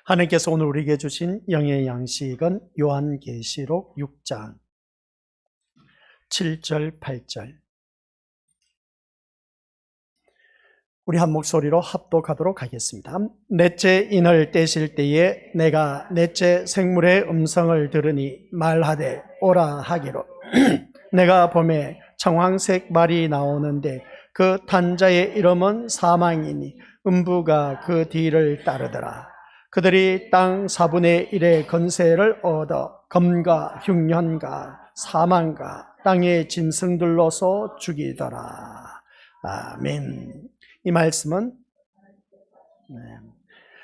하나님께서 오늘 우리에게 주신 영의 양식은 요한계시록 6장 7절 8절. 우리 한 목소리로 합독하도록 하겠습니다. 넷째 인을 떼실 때에 내가 넷째 생물의 음성을 들으니 말하되 오라 하기로 내가 보매 청황색 말이 나오는데 그 탄자의 이름은 사망이니 음부가 그 뒤를 따르더라. 그들이 땅 4분의 1의 건세를 얻어 검과 흉년과 사망과 땅의 짐승들로서 죽이더라. 아멘. 이 말씀은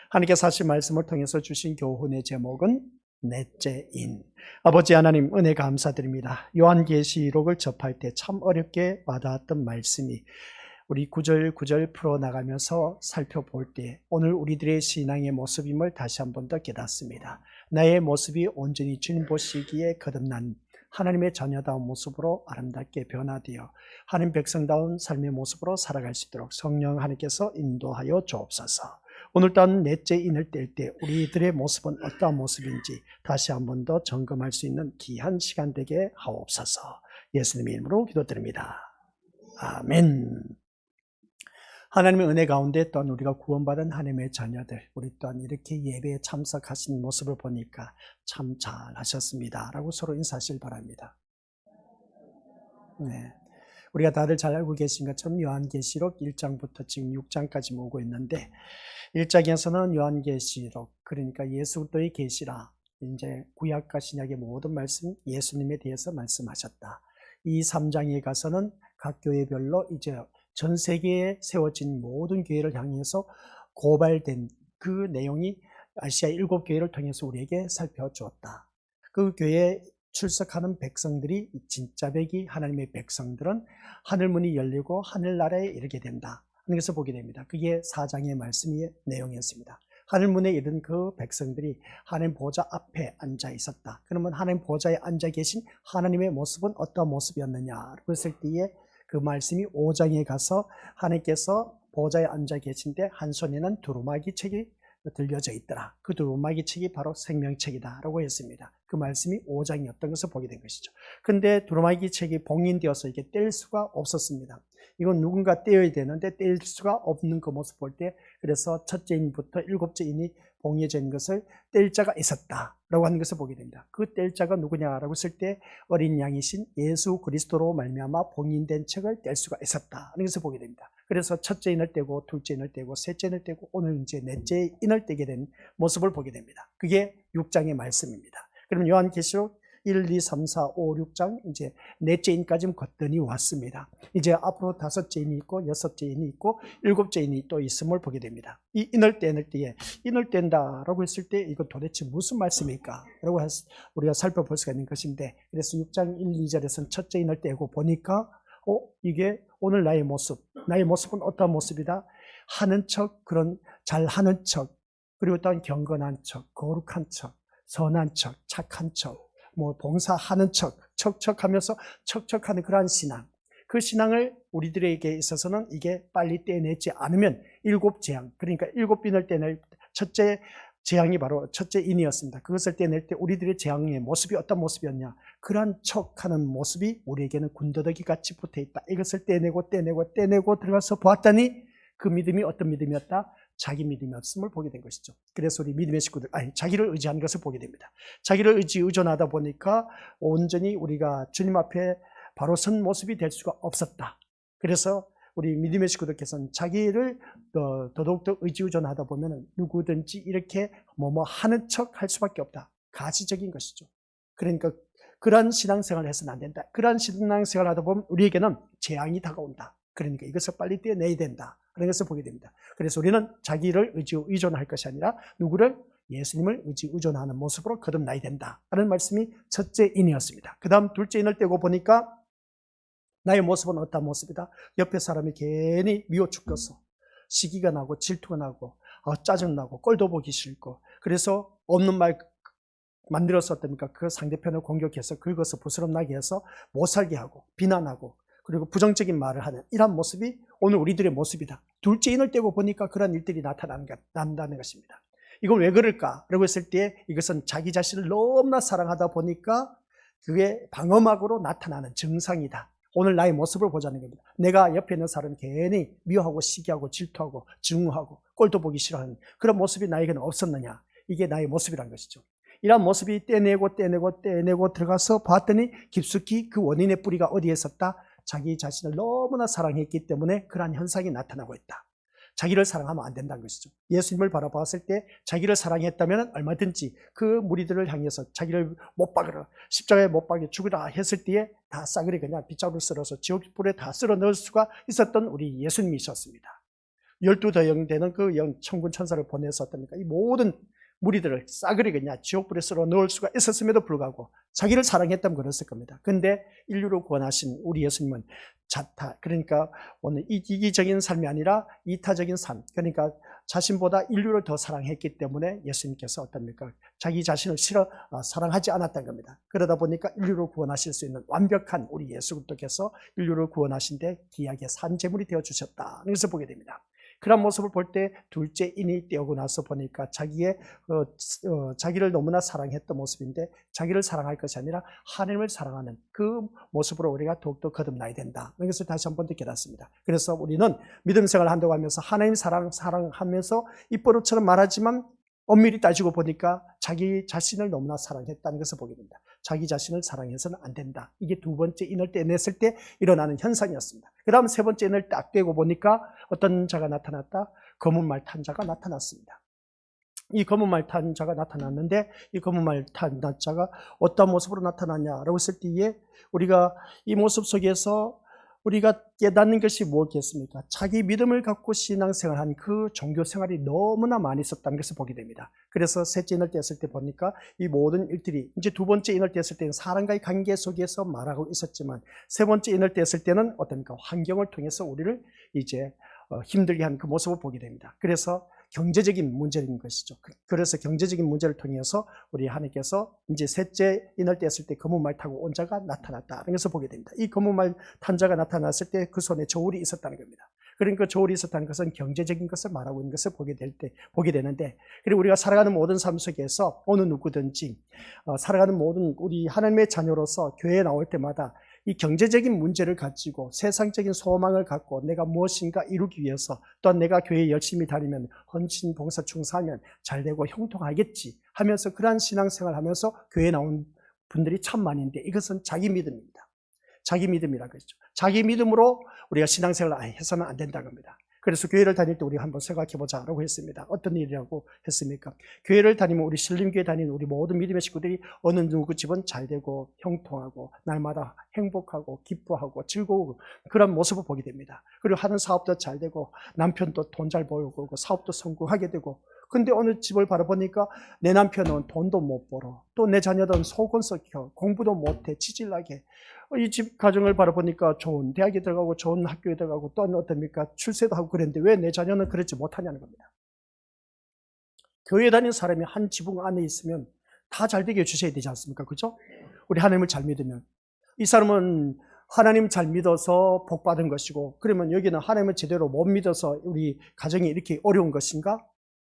하나님께서 하신 말씀을 통해서 주신 교훈의 제목은 넷째 인. 아버지 하나님 은혜 감사드립니다. 요한계시록을 접할 때 참 어렵게 와닿았던 말씀이 우리 구절 풀어나가면서 살펴볼 때 오늘 우리들의 신앙의 모습임을 다시 한 번 더 깨닫습니다. 나의 모습이 온전히 주님 보시기에 거듭난 하나님의 자녀다운 모습으로 아름답게 변화되어 하나님 백성다운 삶의 모습으로 살아갈 수 있도록 성령 하나님께서 인도하여 주옵소서. 오늘 또한 넷째 인을 뗄 때 우리들의 모습은 어떠한 모습인지 다시 한 번 더 점검할 수 있는 귀한 시간 되게 하옵소서. 예수님의 이름으로 기도드립니다. 아멘. 하나님의 은혜 가운데 또한 우리가 구원받은 하나님의 자녀들, 우리 또한 이렇게 예배에 참석하신 모습을 보니까 참 잘하셨습니다 라고 서로 인사하시길 바랍니다. 네, 우리가 다들 잘 알고 계신 것처럼 요한계시록 1장부터 지금 6장까지 오고 있는데 1장에서는 요한계시록, 그러니까 예수 그리스도의 계시라, 이제 구약과 신약의 모든 말씀, 예수님에 대해서 말씀하셨다. 이 3장에 가서는 각 교회별로 이제 전 세계에 세워진 모든 교회를 향해서 고발된 그 내용이 아시아 7교회를 통해서 우리에게 살펴주었다. 그 교회에 출석하는 백성들이 진짜 백이 하나님의 백성들은 하늘문이 열리고 하늘나라에 이르게 된다 하는 것을 보게 됩니다. 그게 4장의 말씀의 내용이었습니다. 하늘문에 이른 그 백성들이 하나님 보좌 앞에 앉아 있었다. 그러면 하나님 보좌에 앉아 계신 하나님의 모습은 어떤 모습이었느냐 그랬을 때에 그 말씀이 5장에 가서 하나님께서 보좌에 앉아 계신데 한 손에는 두루마기 책이 들려져 있더라. 그 두루마기 책이 바로 생명책이다 라고 했습니다. 그 말씀이 5장이었던 것을 보게 된 것이죠. 근데 두루마기 책이 봉인되어서 이게 뗄 수가 없었습니다. 이건 누군가 떼어야 되는데 뗄 수가 없는 그 모습 볼 때, 그래서 첫째 인부터 일곱째 인이 봉해져 있는 것을 뗄 자가 있었다라고 하는 것을 보게 됩니다. 그 뗄 자가 누구냐라고 했을 때 어린 양이신 예수 그리스도로 말미암아 봉인된 책을 뗄 수가 있었다는 것을 보게 됩니다. 그래서 첫째 인을 떼고 둘째 인을 떼고 셋째 인을 떼고 오늘 이제 넷째 인을 떼게 된 모습을 보게 됩니다. 그게 6장의 말씀입니다. 그럼 요한계시록 1, 2, 3, 4, 5, 6장 이제 넷째 인까지 거뜬히 왔습니다. 이제 앞으로 다섯째 인이 있고 여섯째 인이 있고 일곱째 인이 또 있음을 보게 됩니다. 이 인을 떼낼 때에 인을 뗀다라고 했을 때 이건 도대체 무슨 말씀일까? 라고 우리가 살펴볼 수가 있는 것인데, 그래서 6장 1, 2절에서는 첫째 인을 떼고 보니까 이게 오늘 나의 모습은 어떤 모습이다? 하는 척, 그런 잘하는 척, 그리고 또한 경건한 척, 거룩한 척, 선한 척, 착한 척, 봉사하는 척, 척척하면서 척척하는 그러한 신앙. 그 신앙을 우리들에게 있어서는 이게 빨리 떼내지 않으면 일곱 재앙, 그러니까 일곱 인을 떼낼 첫째 재앙이 바로 첫째 인이었습니다. 그것을 떼낼 때 우리들의 재앙의 모습이 어떤 모습이었냐? 그러한 척하는 모습이 우리에게는 군더더기 같이 붙어 있다. 이것을 떼내고 들어가서 보았더니 그 믿음이 어떤 믿음이었다? 자기 믿음이었음을 보게 된 것이죠. 그래서 우리 믿음의 식구들, 자기를 의지하는 것을 보게 됩니다. 자기를 의존하다 보니까 온전히 우리가 주님 앞에 바로 선 모습이 될 수가 없었다. 그래서 우리 믿음의 식구들께서는 자기를 더더욱더 의존하다 보면 누구든지 이렇게 하는 척 할 수밖에 없다. 가시적인 것이죠. 그러니까 그러한 신앙생활을 해서는 안 된다. 그러한 신앙생활을 하다 보면 우리에게는 재앙이 다가온다. 그러니까 이것을 빨리 떼내야 된다. 그런 것을 보게 됩니다. 그래서 우리는 자기를 의존할 것이 아니라 누구를? 예수님을 의존하는 모습으로 거듭나야 된다 라는 말씀이 첫째 인이었습니다. 그 다음 둘째 인을 떼고 보니까 나의 모습은 어떤 모습이다? 옆에 사람이 괜히 미워 죽겠어. 시기가 나고 질투가 나고 짜증나고 꼴도 보기 싫고, 그래서 없는 말 만들어서 어떻습니까? 그 상대편을 공격해서 그것을 부스럼나게 해서 못 살게 하고 비난하고 그리고 부정적인 말을 하는 이런 모습이 오늘 우리들의 모습이다. 둘째 인을 떼고 보니까 그런 일들이 나타난다는 것입니다. 이건 왜 그럴까? 라고 했을 때 이것은 자기 자신을 너무나 사랑하다 보니까 그게 방어막으로 나타나는 증상이다. 오늘 나의 모습을 보자는 겁니다. 내가 옆에 있는 사람이 괜히 미워하고 시기하고 질투하고 증오하고 꼴도 보기 싫어하는 그런 모습이 나에게는 없었느냐. 이게 나의 모습이란 것이죠. 이런 모습이 떼내고 들어가서 봤더니 깊숙이 그 원인의 뿌리가 어디에 있었다? 자기 자신을 너무나 사랑했기 때문에 그러한 현상이 나타나고 있다. 자기를 사랑하면 안 된다는 것이죠. 예수님을 바라봤을 때 자기를 사랑했다면 얼마든지 그 무리들을 향해서 자기를 못 박으라, 십자가에 못 박여 죽으라 했을 때에 다 싸그리 그냥 빗자루를 썰어서 지옥불에 다 쓸어 넣을 수가 있었던 우리 예수님이셨습니다. 12더 되는 그 천군 천사를 보내서 어떻습니까? 이 모든 무리들을 싸그리 그냥 지옥불에 쓸어 넣을 수가 있었음에도 불구하고 자기를 사랑했다면 그랬을 겁니다. 근데 인류를 구원하신 우리 예수님은 자타, 그러니까 오늘 이기적인 삶이 아니라 이타적인 삶, 그러니까 자신보다 인류를 더 사랑했기 때문에 예수님께서 어떻습니까? 자기 자신을 사랑하지 않았던 겁니다. 그러다 보니까 인류를 구원하실 수 있는 완벽한 우리 예수 그리스도께서 인류를 구원하신데 귀하게 산 제물이 되어주셨다. 그래서 보게 됩니다. 그런 모습을 볼 때 둘째 인이 떼어고 나서 보니까 자기를 너무나 사랑했던 모습인데 자기를 사랑할 것이 아니라 하나님을 사랑하는 그 모습으로 우리가 더욱더 거듭나야 된다. 이것을 다시 한 번 더 깨닫습니다. 그래서 우리는 믿음 생활을 한다고 하면서 하나님 사랑하면서 입버릇처럼 말하지만 엄밀히 따지고 보니까 자기 자신을 너무나 사랑했다는 것을 보게 됩니다. 자기 자신을 사랑해서는 안 된다. 이게 두 번째 인을 떼냈을 때 일어나는 현상이었습니다. 그 다음 세 번째 인을 딱 떼고 보니까 어떤 자가 나타났다? 검은 말 탄 자가 나타났습니다. 이 검은 말 탄 자가 나타났는데 이 검은 말 탄 자가 어떤 모습으로 나타났냐라고 했을 때에 우리가 이 모습 속에서 우리가 깨닫는 것이 무엇이겠습니까? 자기 믿음을 갖고 신앙생활한 그 종교생활이 너무나 많이 있었다는 것을 보게 됩니다. 그래서 셋째 인을 떼었을 때 보니까 이 모든 일들이 이제 두 번째 인을 떼었을 때는 사람과의 관계 속에서 말하고 있었지만 세 번째 인을 떼었을 때는 어떻습니까? 환경을 통해서 우리를 이제 힘들게 한 그 모습을 보게 됩니다. 그래서 경제적인 문제인 것이죠. 그래서 경제적인 문제를 통해서 우리 하나님께서 이제 셋째 인을 떼었을 때 검은 말 타고 온 자가 나타났다. 그래서 보게 됩니다. 이 검은 말 탄 자가 나타났을 때 그 손에 저울이 있었다는 겁니다. 그러니까 저울이 있었다는 것은 경제적인 것을 말하고 있는 것을 보게 되는데, 그리고 우리가 살아가는 모든 삶 속에서 어느 누구든지 살아가는 모든 우리 하나님의 자녀로서 교회에 나올 때마다 이 경제적인 문제를 가지고 세상적인 소망을 갖고 내가 무엇인가 이루기 위해서 또한 내가 교회에 열심히 다니면 헌신, 봉사, 충성하면 잘되고 형통하겠지 하면서 그러한 신앙생활을 하면서 교회에 나온 분들이 참 많은데 이것은 자기 믿음입니다. 자기 믿음이라는 것이죠. 자기 믿음으로 우리가 신앙생활을 해서는 안 된다는 겁니다. 그래서 교회를 다닐 때 우리 한번 생각해보자라고 했습니다. 어떤 일이라고 했습니까? 교회를 다니면 우리 신림교회 다니는 우리 모든 믿음의 식구들이 어느 누구 집은 잘되고 형통하고 날마다 행복하고 기뻐하고 즐거우고 그런 모습을 보게 됩니다. 그리고 하는 사업도 잘되고 남편도 돈 잘 벌고 사업도 성공하게 되고, 근데 어느 집을 바라보니까 내 남편은 돈도 못 벌어, 또 내 자녀들은 속은 썩혀, 공부도 못해, 치질나게. 이 집 가정을 바라보니까 좋은 대학에 들어가고 좋은 학교에 들어가고 또 어떻습니까? 출세도 하고 그랬는데 왜 내 자녀는 그렇지 못하냐는 겁니다. 교회 다니는 사람이 한 지붕 안에 있으면 다 잘되게 해주셔야 되지 않습니까? 그죠? 우리 하나님을 잘 믿으면. 이 사람은 하나님 잘 믿어서 복 받은 것이고, 그러면 여기는 하나님을 제대로 못 믿어서 우리 가정이 이렇게 어려운 것인가?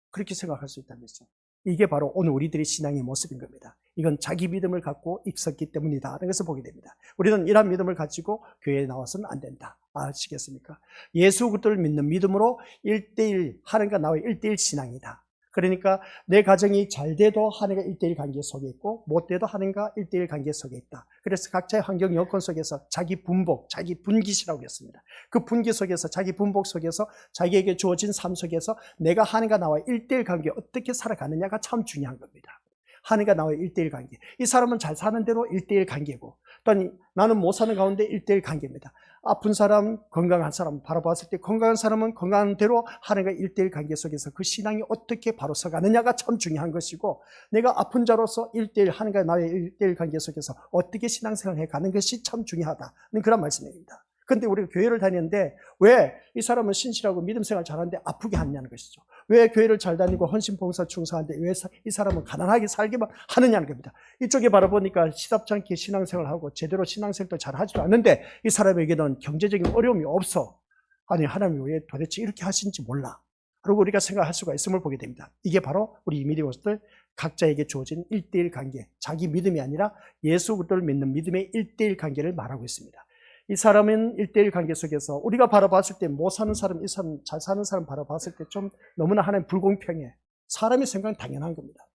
그렇게 생각할 수 있다는 거죠. 이게 바로 오늘 우리들의 신앙의 모습인 겁니다. 이건 자기 믿음을 갖고 있었기 때문이다. 그래서 보게 됩니다. 우리는 이러한 믿음을 가지고 교회에 나와서는 안 된다. 아시겠습니까? 예수 그리스도를 믿는 믿음으로 1대1, 하나님과 나의 1대1 신앙이다. 그러니까 내 가정이 잘 돼도 하나님과 1대1 관계 속에 있고 못 돼도 하나님과 1대1 관계 속에 있다. 그래서 각자의 환경 여건 속에서 자기 분복, 자기 분깃이라고 했습니다. 그 분깃 속에서 자기 분복 속에서 자기에게 주어진 삶 속에서 내가 하나님과 나와의 1대1 관계 어떻게 살아가느냐가 참 중요한 겁니다. 하나님과 나와의 1대1 관계. 이 사람은 잘 사는 대로 1대1 관계고, 또한 나는 못 사는 가운데 1대1 관계입니다. 아픈 사람, 건강한 사람 바라봤을 때 건강한 사람은 건강한 대로 하나님과 1대1 관계 속에서 그 신앙이 어떻게 바로 서가느냐가 참 중요한 것이고, 내가 아픈 자로서 1대1 하나님과 나의 1대1 관계 속에서 어떻게 신앙생활을 해가는 것이 참 중요하다는 그런 말씀입니다. 근데 우리가 교회를 다니는데 왜 이 사람은 신실하고 믿음 생활 잘하는데 아프게 하느냐는 것이죠. 왜 교회를 잘 다니고 헌신, 봉사, 충성하는데 왜 이 사람은 가난하게 살기만 하느냐는 겁니다. 이쪽에 바라보니까 시답지 않게 신앙생활하고 제대로 신앙생활도 잘 하지도 않는데 이 사람에게는 경제적인 어려움이 없어. 아니 하나님이 왜 도대체 이렇게 하신지 몰라. 그리고 우리가 생각할 수가 있음을 보게 됩니다. 이게 바로 우리 믿음으로서 각자에게 주어진 1대1 관계, 자기 믿음이 아니라 예수 그리스도를 믿는 믿음의 1대1 관계를 말하고 있습니다. 이 사람은 1대1 관계 속에서 우리가 바라봤을 때 못 사는 사람, 이 사람 잘 사는 사람 바라봤을 때 좀 너무나 하나님 불공평해. 사람의 생각은 당연한 겁니다.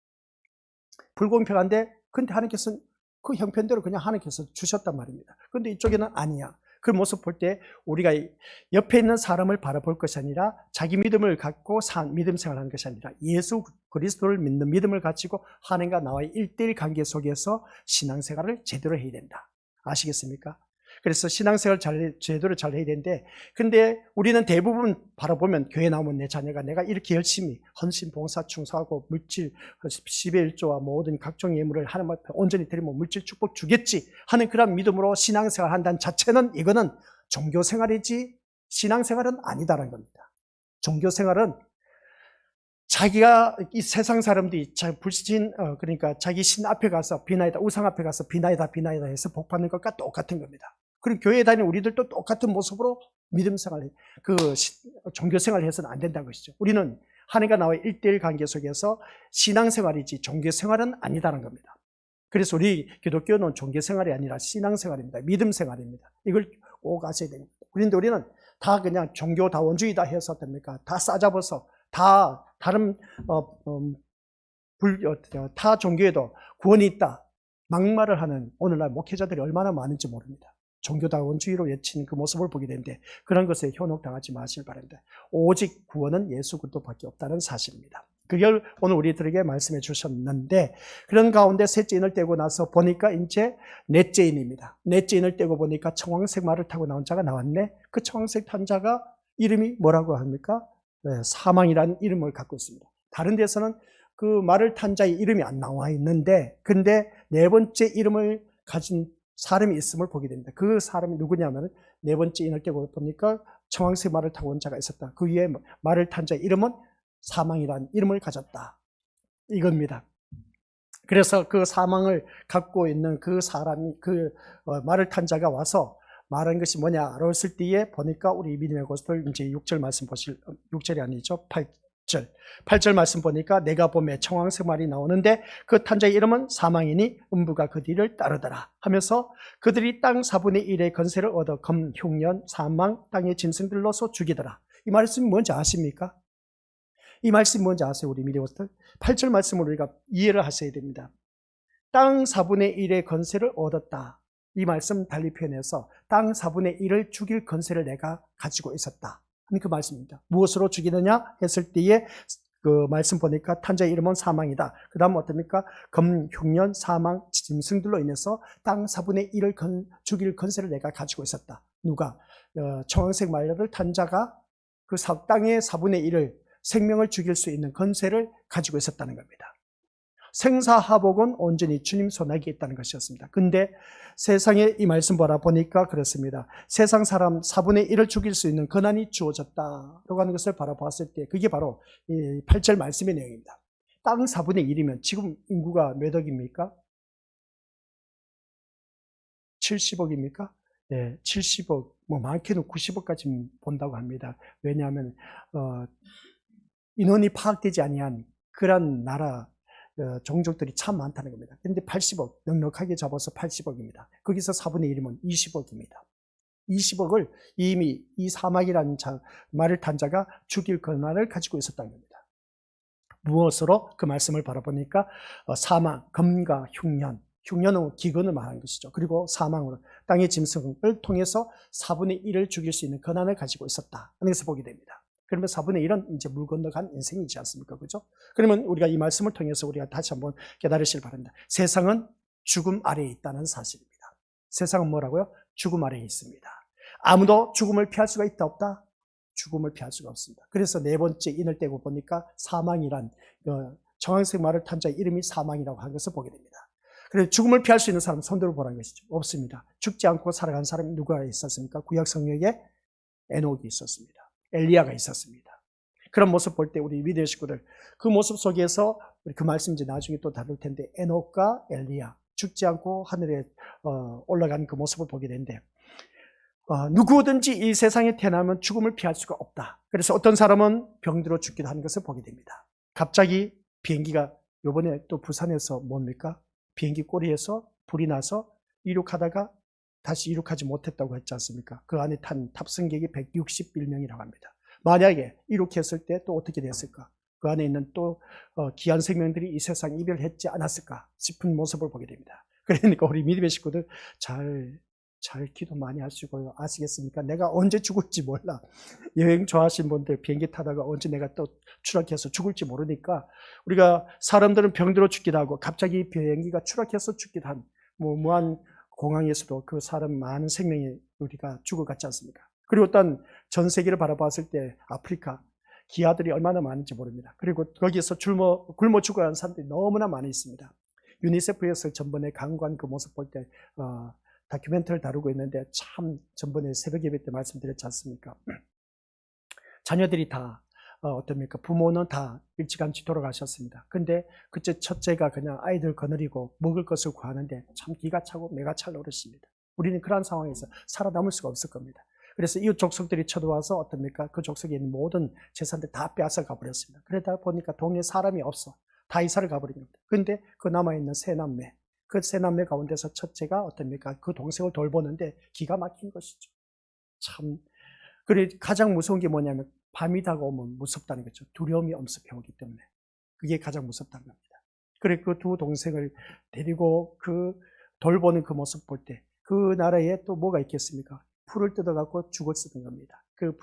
불공평한데 근데 하나님께서는 그 형편대로 그냥 하나님께서 주셨단 말입니다. 그런데 이쪽에는 아니야. 그 모습 볼 때 우리가 옆에 있는 사람을 바라볼 것이 아니라 자기 믿음을 갖고 믿음 생활하는 것이 아니라 예수 그리스도를 믿는 믿음을 가지고 하나님과 나와의 1대1 관계 속에서 신앙생활을 제대로 해야 된다. 아시겠습니까? 그래서 신앙생활 제대로 잘 해야 되는데, 근데 우리는 대부분 바라보면 교회 나오면 내 자녀가 내가 이렇게 열심히 헌신, 봉사, 충성하고 물질, 10의 1조와 모든 각종 예물을 하나님 앞에 온전히 드리면 물질 축복 주겠지 하는 그런 믿음으로 신앙생활 한다는 자체는 이거는 종교생활이지 신앙생활은 아니다라는 겁니다. 종교생활은 자기가 이 세상 사람들이 불신, 그러니까 자기 신 앞에 가서 비나이다, 우상 앞에 가서 비나이다 해서 복 받는 것과 똑같은 겁니다. 그리고 교회에 다니는 우리들도 똑같은 모습으로 믿음 생활, 종교 생활을 해서는 안 된다는 것이죠. 우리는 하나님과 나와의 1대1 관계 속에서 신앙 생활이지 종교 생활은 아니다는 겁니다. 그래서 우리 기독교는 종교 생활이 아니라 신앙 생활입니다. 믿음 생활입니다. 이걸 꼭 아셔야 됩니다. 그런데 우리는 다 그냥 종교다원주의다 해서 됩니까? 다 싸잡아서 다 다른 타 종교에도 구원이 있다 막말을 하는 오늘날 목회자들이 얼마나 많은지 모릅니다. 종교다원주의로 외치는 그 모습을 보게 되는데 그런 것에 현혹당하지 마시길 바랍니다. 오직 구원은 예수 그리스도밖에 없다는 사실입니다. 그걸 오늘 우리들에게 말씀해 주셨는데, 그런 가운데 셋째 인을 떼고 나서 보니까 이제 넷째 인입니다. 넷째 인을 떼고 보니까 청황색 말을 타고 나온 자가 나왔네. 그 청황색 탄 자가 이름이 뭐라고 합니까? 네, 사망이라는 이름을 갖고 있습니다. 다른 데서는 그 말을 탄 자의 이름이 안 나와 있는데, 근데 네 번째 이름을 가진 사람이 있음을 보게 됩니다. 그 사람이 누구냐면 네 번째 인을 떼고 보니까 청황색 말을 타고 온 자가 있었다. 그 위에 말을 탄 자의 이름은 사망이라는 이름을 가졌다. 이겁니다. 그래서 그 사망을 갖고 있는 그 사람이 말을 탄 자가 와서 말한 것이 뭐냐 알았을 때에 보니까 우리 믿음의 고스들 이제 6절 말씀 보실 6절이 아니죠. 8절 말씀 보니까 내가 봄에 청황색 말이 나오는데 그 탄자의 이름은 사망이니 음부가 그 뒤를 따르더라 하면서 그들이 땅 4분의 1의 건세를 얻어 검, 흉년, 사망, 땅의 짐승들로서 죽이더라. 이 말씀이 뭔지 아십니까? 이 말씀이 뭔지 아세요? 우리 믿음의 고스들 8절 말씀을 우리가 이해를 하셔야 됩니다. 땅 4분의 1의 건세를 얻었다. 이 말씀 달리 표현해서 땅 4분의 1을 죽일 건세를 내가 가지고 있었다. 그 말씀입니다. 무엇으로 죽이느냐 했을 때에 그 말씀 보니까 탄자의 이름은 사망이다. 그 다음 어떻습니까? 검, 흉년, 사망, 짐승들로 인해서 땅 4분의 1을 죽일 건세를 내가 가지고 있었다. 누가? 청황색 말을 탄 자가 그 땅의 4분의 1을 생명을 죽일 수 있는 건세를 가지고 있었다는 겁니다. 생사하복은 온전히 주님 손아귀에 있다는 것이었습니다. 근데 세상에 이 말씀 바라보니까 그렇습니다. 세상 사람 4분의 1을 죽일 수 있는 권한이 주어졌다라고 하는 것을 바라봤을 때 그게 바로 이 8절 말씀의 내용입니다. 땅 4분의 1이면 지금 인구가 몇 억입니까? 70억입니까? 네, 70억, 뭐 많게는 90억까지 본다고 합니다. 왜냐하면 인원이 파악되지 아니한 그런 나라 종족들이 참 많다는 겁니다. 그런데 80억, 넉넉하게 잡아서 80억입니다. 거기서 4분의 1이면 20억입니다. 20억을 이미 이 사막이라는 말을 탄 자가 죽일 권한을 가지고 있었다는 겁니다. 무엇으로? 그 말씀을 바라보니까 사망, 검과 흉년, 흉년은 기근을 말하는 것이죠. 그리고 사망으로 땅의 짐승을 통해서 4분의 1을 죽일 수 있는 권한을 가지고 있었다 하는 것을 보게 됩니다. 그러면 4분의 1은 이제 물 건너간 인생이지 않습니까? 그죠? 그러면 우리가 이 말씀을 통해서 우리가 다시 한번 깨달으시길 바랍니다. 세상은 죽음 아래에 있다는 사실입니다. 세상은 뭐라고요? 죽음 아래에 있습니다. 아무도 죽음을 피할 수가 있다 없다? 죽음을 피할 수가 없습니다. 그래서 네 번째 인을 떼고 보니까 사망이란 청황색 말을 탄 자의 이름이 사망이라고 하는 것을 보게 됩니다. 그래서 죽음을 피할 수 있는 사람 손들어 보라는 것이죠. 없습니다. 죽지 않고 살아간 사람이 누가 있었습니까? 구약 성경에 에녹이 있었습니다. 엘리야가 있었습니다. 그런 모습 볼 때 우리 믿음의 식구들 그 모습 속에서 그 말씀 이제 나중에 또 다룰 텐데 에녹과 엘리야 죽지 않고 하늘에 올라간 그 모습을 보게 되는데 누구든지 이 세상에 태어나면 죽음을 피할 수가 없다. 그래서 어떤 사람은 병들어 죽기도 하는 것을 보게 됩니다. 갑자기 비행기가 요번에 또 부산에서 뭡니까? 비행기 꼬리에서 불이 나서 이륙하다가 다시 이륙하지 못했다고 했지 않습니까? 그 안에 탄 탑승객이 161명이라고 합니다. 만약에 이륙했을 때 또 어떻게 됐을까? 그 안에 있는 또 귀한 생명들이 이 세상 이별했지 않았을까 싶은 모습을 보게 됩니다. 그러니까 우리 믿음의 식구들 잘 기도 많이 하시고요. 아시겠습니까? 내가 언제 죽을지 몰라. 여행 좋아하시는 분들 비행기 타다가 언제 내가 또 추락해서 죽을지 모르니까 우리가 사람들은 병들어 죽기도 하고 갑자기 비행기가 추락해서 죽기도 한 무한 공항에서도 그 사람 많은 생명이 우리가 죽어갔지 않습니까? 그리고 또 전 세계를 바라봤을 때 아프리카 기아들이 얼마나 많은지 모릅니다. 그리고 거기에서 굶어 죽어가는 사람들이 너무나 많이 있습니다. 유니세프에서 전번에 강구한 그 모습 볼 때 다큐멘터리를 다루고 있는데 참 전번에 새벽 예배 때 말씀드렸지 않습니까? 자녀들이 다 어떻습니까? 부모는 다 일찌감치 돌아가셨습니다. 근데 그때 첫째가 그냥 아이들 거느리고 먹을 것을 구하는데 참 기가 차고 매가 찰 노릇입니다. 우리는 그러한 상황에서 살아남을 수가 없을 겁니다. 그래서 이웃 족속들이 쳐들어와서 어떻습니까? 그 족속에 있는 모든 재산들 다 빼앗아 가버렸습니다. 그러다 보니까 동네에 사람이 없어. 다 이사를 가버립니다. 근데 그 남아있는 세 남매, 그 세 남매 가운데서 첫째가 어떻습니까? 그 동생을 돌보는데 기가 막힌 것이죠. 참. 그리고 가장 무서운 게 뭐냐면 밤이 다가오면 무섭다는 거죠. 두려움이 엄습해오기 때문에. 그게 가장 무섭다는 겁니다. 그래 그 두 동생을 데리고 그 돌보는 그 모습 볼 때 그 나라에 또 뭐가 있겠습니까? 풀을 뜯어갖고 죽을 쓰는 겁니다. 그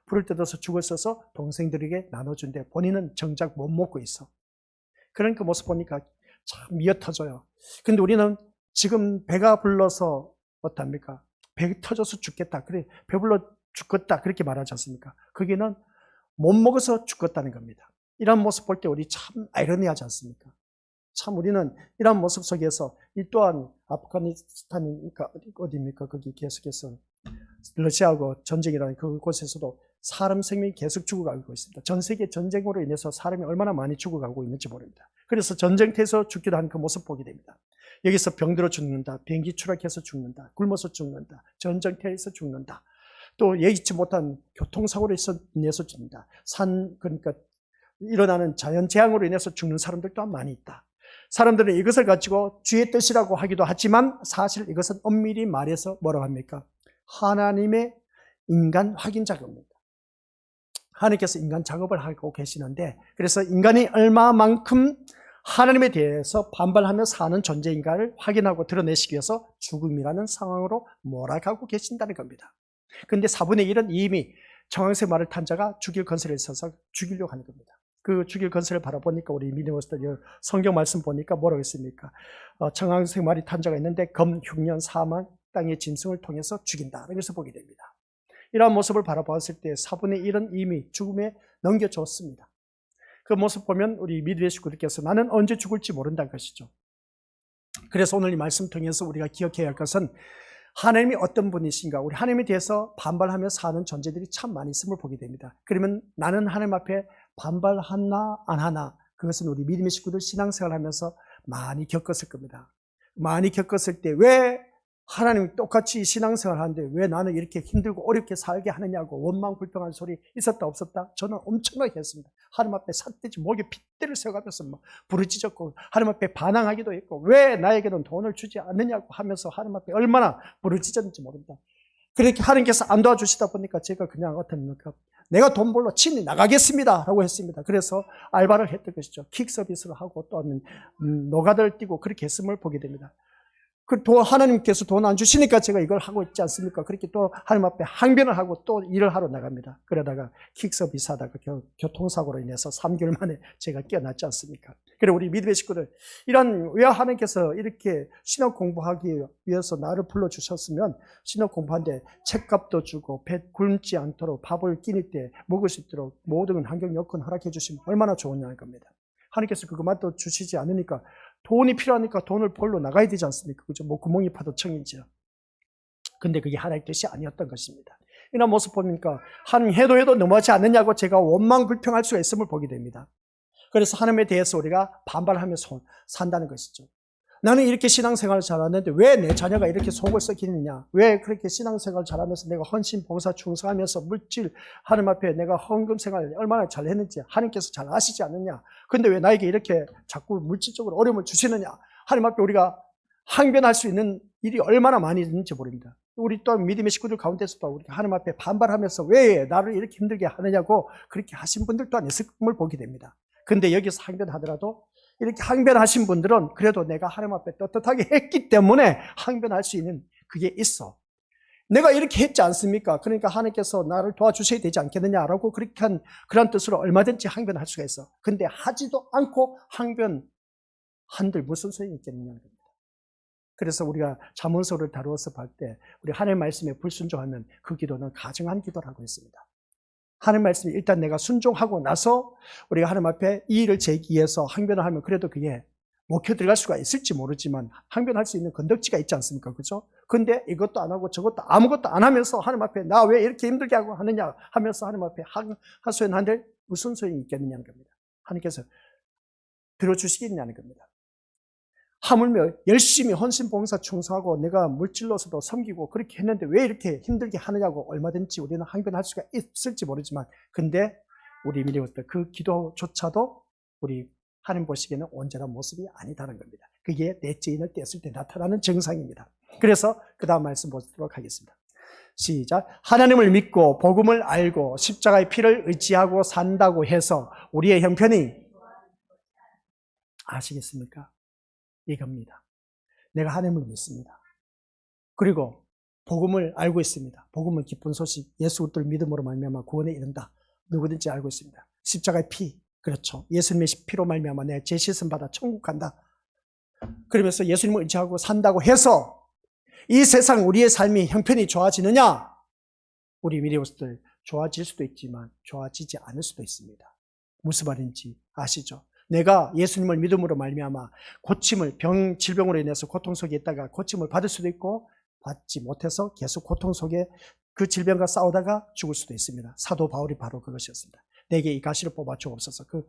풀을 뜯어서 죽을 써서 동생들에게 나눠준대. 본인은 정작 못 먹고 있어. 그런 그 모습 보니까 참 미어 터져요. 근데 우리는 지금 배가 불러서 어떻습니까? 배 터져서 죽겠다. 그래, 배불러 죽겠다. 그렇게 말하지 않습니까? 거기는 못 먹어서 죽겠다는 겁니다. 이런 모습 볼 때 우리 참 아이러니하지 않습니까? 참 우리는 이런 모습 속에서 이 또한 아프가니스탄이니까 어디입니까? 거기 계속해서 러시아하고 전쟁이라는 그곳에서도 사람 생명이 계속 죽어가고 있습니다. 전 세계 전쟁으로 인해서 사람이 얼마나 많이 죽어가고 있는지 모릅니다. 그래서 전쟁터에서 죽기도 하는 그 모습 보게 됩니다. 여기서 병들어 죽는다, 비행기 추락해서 죽는다, 굶어서 죽는다, 전쟁터에서 죽는다, 또 예기치 못한 교통사고로 인해서 죽는다, 그러니까 일어나는 자연재앙으로 인해서 죽는 사람들 또한 많이 있다. 사람들은 이것을 가지고 주의 뜻이라고 하기도 하지만 사실 이것은 엄밀히 말해서 뭐라고 합니까? 하나님의 인간 확인 작업입니다. 하나님께서 인간 작업을 하고 계시는데 그래서 인간이 얼마만큼 하나님에 대해서 반발하며 사는 존재인가를 확인하고 드러내시기 위해서 죽음이라는 상황으로 몰아가고 계신다는 겁니다. 그런데 4분의 1은 이미 정황색 말을 탄 자가 죽일 건설에 있어서 죽이려고 하는 겁니다. 그 죽일 건설을 바라보니까 우리 믿음으로서 성경 말씀 보니까 뭐라고 했습니까? 정황색 말이 탄 자가 있는데 검, 흉년, 사망, 땅의 짐승을 통해서 죽인다. 그래서 보게 됩니다. 이러한 모습을 바라보았을 때 4분의 1은 이미 죽음에 넘겨줬습니다. 그 모습 보면 우리 믿음의 식구들께서 나는 언제 죽을지 모른다는 것이죠. 그래서 오늘 이 말씀 통해서 우리가 기억해야 할 것은 하나님이 어떤 분이신가, 우리 하나님에 대해서 반발하며 사는 존재들이 참 많이 있음을 보게 됩니다. 그러면 나는 하나님 앞에 반발하나 안 하나, 그것은 우리 믿음의 식구들 신앙생활 하면서 많이 겪었을 겁니다. 많이 겪었을 때 왜 하나님이 똑같이 신앙생활 하는데 왜 나는 이렇게 힘들고 어렵게 살게 하느냐고 원망 불평하는 소리 있었다 없었다? 저는 엄청나게 했습니다. 하나님 앞에 삿대지 목에 핏대를 세워가면서 막 부르짖었고 하나님 앞에 반항하기도 했고 왜 나에게는 돈을 주지 않느냐고 하면서 하나님 앞에 얼마나 부르짖었는지 모른다. 그렇게 하나님께서 안 도와주시다 보니까 제가 그냥 어떻습니까? 내가 돈 벌러 친히 나가겠습니다 라고 했습니다. 그래서 알바를 했던 것이죠. 킥 서비스를 하고 또 노가다를 뛰고 그렇게 했음을 보게 됩니다. 하나님께서 돈 안 주시니까 제가 이걸 하고 있지 않습니까? 그렇게 또 하나님 앞에 항변을 하고 또 일을 하러 나갑니다. 그러다가 킥 서비스 하다가 교통사고로 인해서 3개월 만에 제가 깨어났지 않습니까? 그래 우리 믿음의 식구들, 왜 하나님께서 이렇게 신학 공부하기 위해서 나를 불러주셨으면 신학 공부하는데 책값도 주고 배 굶지 않도록 밥을 끼니 때 먹을 수 있도록 모든 환경 여건 허락해 주시면 얼마나 좋으냐는 겁니다. 하나님께서 그것만 또 주시지 않으니까 돈이 필요하니까 돈을 벌러 나가야 되지 않습니까? 그죠? 뭐 구멍이 파도 청이죠. 근데 그게 하나님의 뜻이 아니었던 것입니다. 이런 모습 보니까 하나님 해도 너무하지 않느냐고 제가 원망 불평할 수가 있음을 보게 됩니다. 그래서 하나님에 대해서 우리가 반발하며 산다는 것이죠. 나는 이렇게 신앙생활을 잘하는데 왜 내 자녀가 이렇게 속을 썩이느냐? 왜 그렇게 신앙생활을 잘하면서 내가 헌신, 봉사, 충성하면서 물질, 하나님 앞에 내가 헌금생활을 얼마나 잘했는지 하나님께서 잘 아시지 않느냐? 근데 왜 나에게 이렇게 자꾸 물질적으로 어려움을 주시느냐? 하나님 앞에 우리가 항변할 수 있는 일이 얼마나 많이 있는지 모릅니다. 우리 또한 믿음의 식구들 가운데서도 우리가 하나님 앞에 반발하면서 왜 나를 이렇게 힘들게 하느냐고 그렇게 하신 분들 또한 있을 걸 보게 됩니다. 근데 여기서 항변하더라도 이렇게 항변하신 분들은 그래도 내가 하나님 앞에 떳떳하게 했기 때문에 항변할 수 있는 그게 있어. 내가 이렇게 했지 않습니까? 그러니까 하나님께서 나를 도와주셔야 되지 않겠느냐라고 그렇게 그런 뜻으로 얼마든지 항변할 수가 있어. 근데 하지도 않고 항변한들 무슨 소용이 있겠느냐는 겁니다. 그래서 우리가 잠언서를 다루어서 볼 때 우리 하나님의 말씀에 불순종하면 그 기도는 가증한 기도라고 했습니다. 하나님 말씀이 일단 내가 순종하고 나서 우리가 하나님 앞에 이 일을 제기해서 항변을 하면 그래도 그게 먹혀 들어갈 수가 있을지 모르지만 항변할 수 있는 건덕지가 있지 않습니까? 그죠? 근데 이것도 안 하고 저것도 아무것도 안 하면서 하나님 앞에 나 왜 이렇게 힘들게 하고 하느냐 하면서 하나님 앞에 하소연한들 무슨 소용이 있겠느냐는 겁니다. 하나님께서 들어주시겠냐는 겁니다. 하물며 열심히 헌신, 봉사, 충성하고 내가 물질로서도 섬기고 그렇게 했는데 왜 이렇게 힘들게 하느냐고 얼마든지 우리는 항변할 수가 있을지 모르지만 근데 우리 미래부터 그 기도조차도 우리 하나님 보시기에는 온전한 모습이 아니다는 겁니다. 그게 넷째 인을 뗐을 때 나타나는 증상입니다. 그래서 그 다음 말씀 보도록 하겠습니다. 시작. 하나님을 믿고 복음을 알고 십자가의 피를 의지하고 산다고 해서 우리의 형편이 아시겠습니까? 이겁니다. 내가 하나님을 믿습니다. 그리고 복음을 알고 있습니다. 복음은 기쁜 소식, 예수 그리스도를 믿음으로 말미암아 구원에 이른다. 누구든지 알고 있습니다. 십자가의 피, 그렇죠. 예수님의 피로 말미암아 내 죄 씻음 받아 천국 간다. 그러면서 예수님을 의지하고 산다고 해서 이 세상 우리의 삶이 형편이 좋아지느냐? 우리 미래모습들 좋아질 수도 있지만 좋아지지 않을 수도 있습니다. 무슨 말인지 아시죠? 내가 예수님을 믿음으로 말미암아 고침을 질병으로 인해서 고통 속에 있다가 고침을 받을 수도 있고 받지 못해서 계속 고통 속에 그 질병과 싸우다가 죽을 수도 있습니다. 사도 바울이 바로 그것이었습니다. 내게 이 가시를 뽑아 주옵소서. 그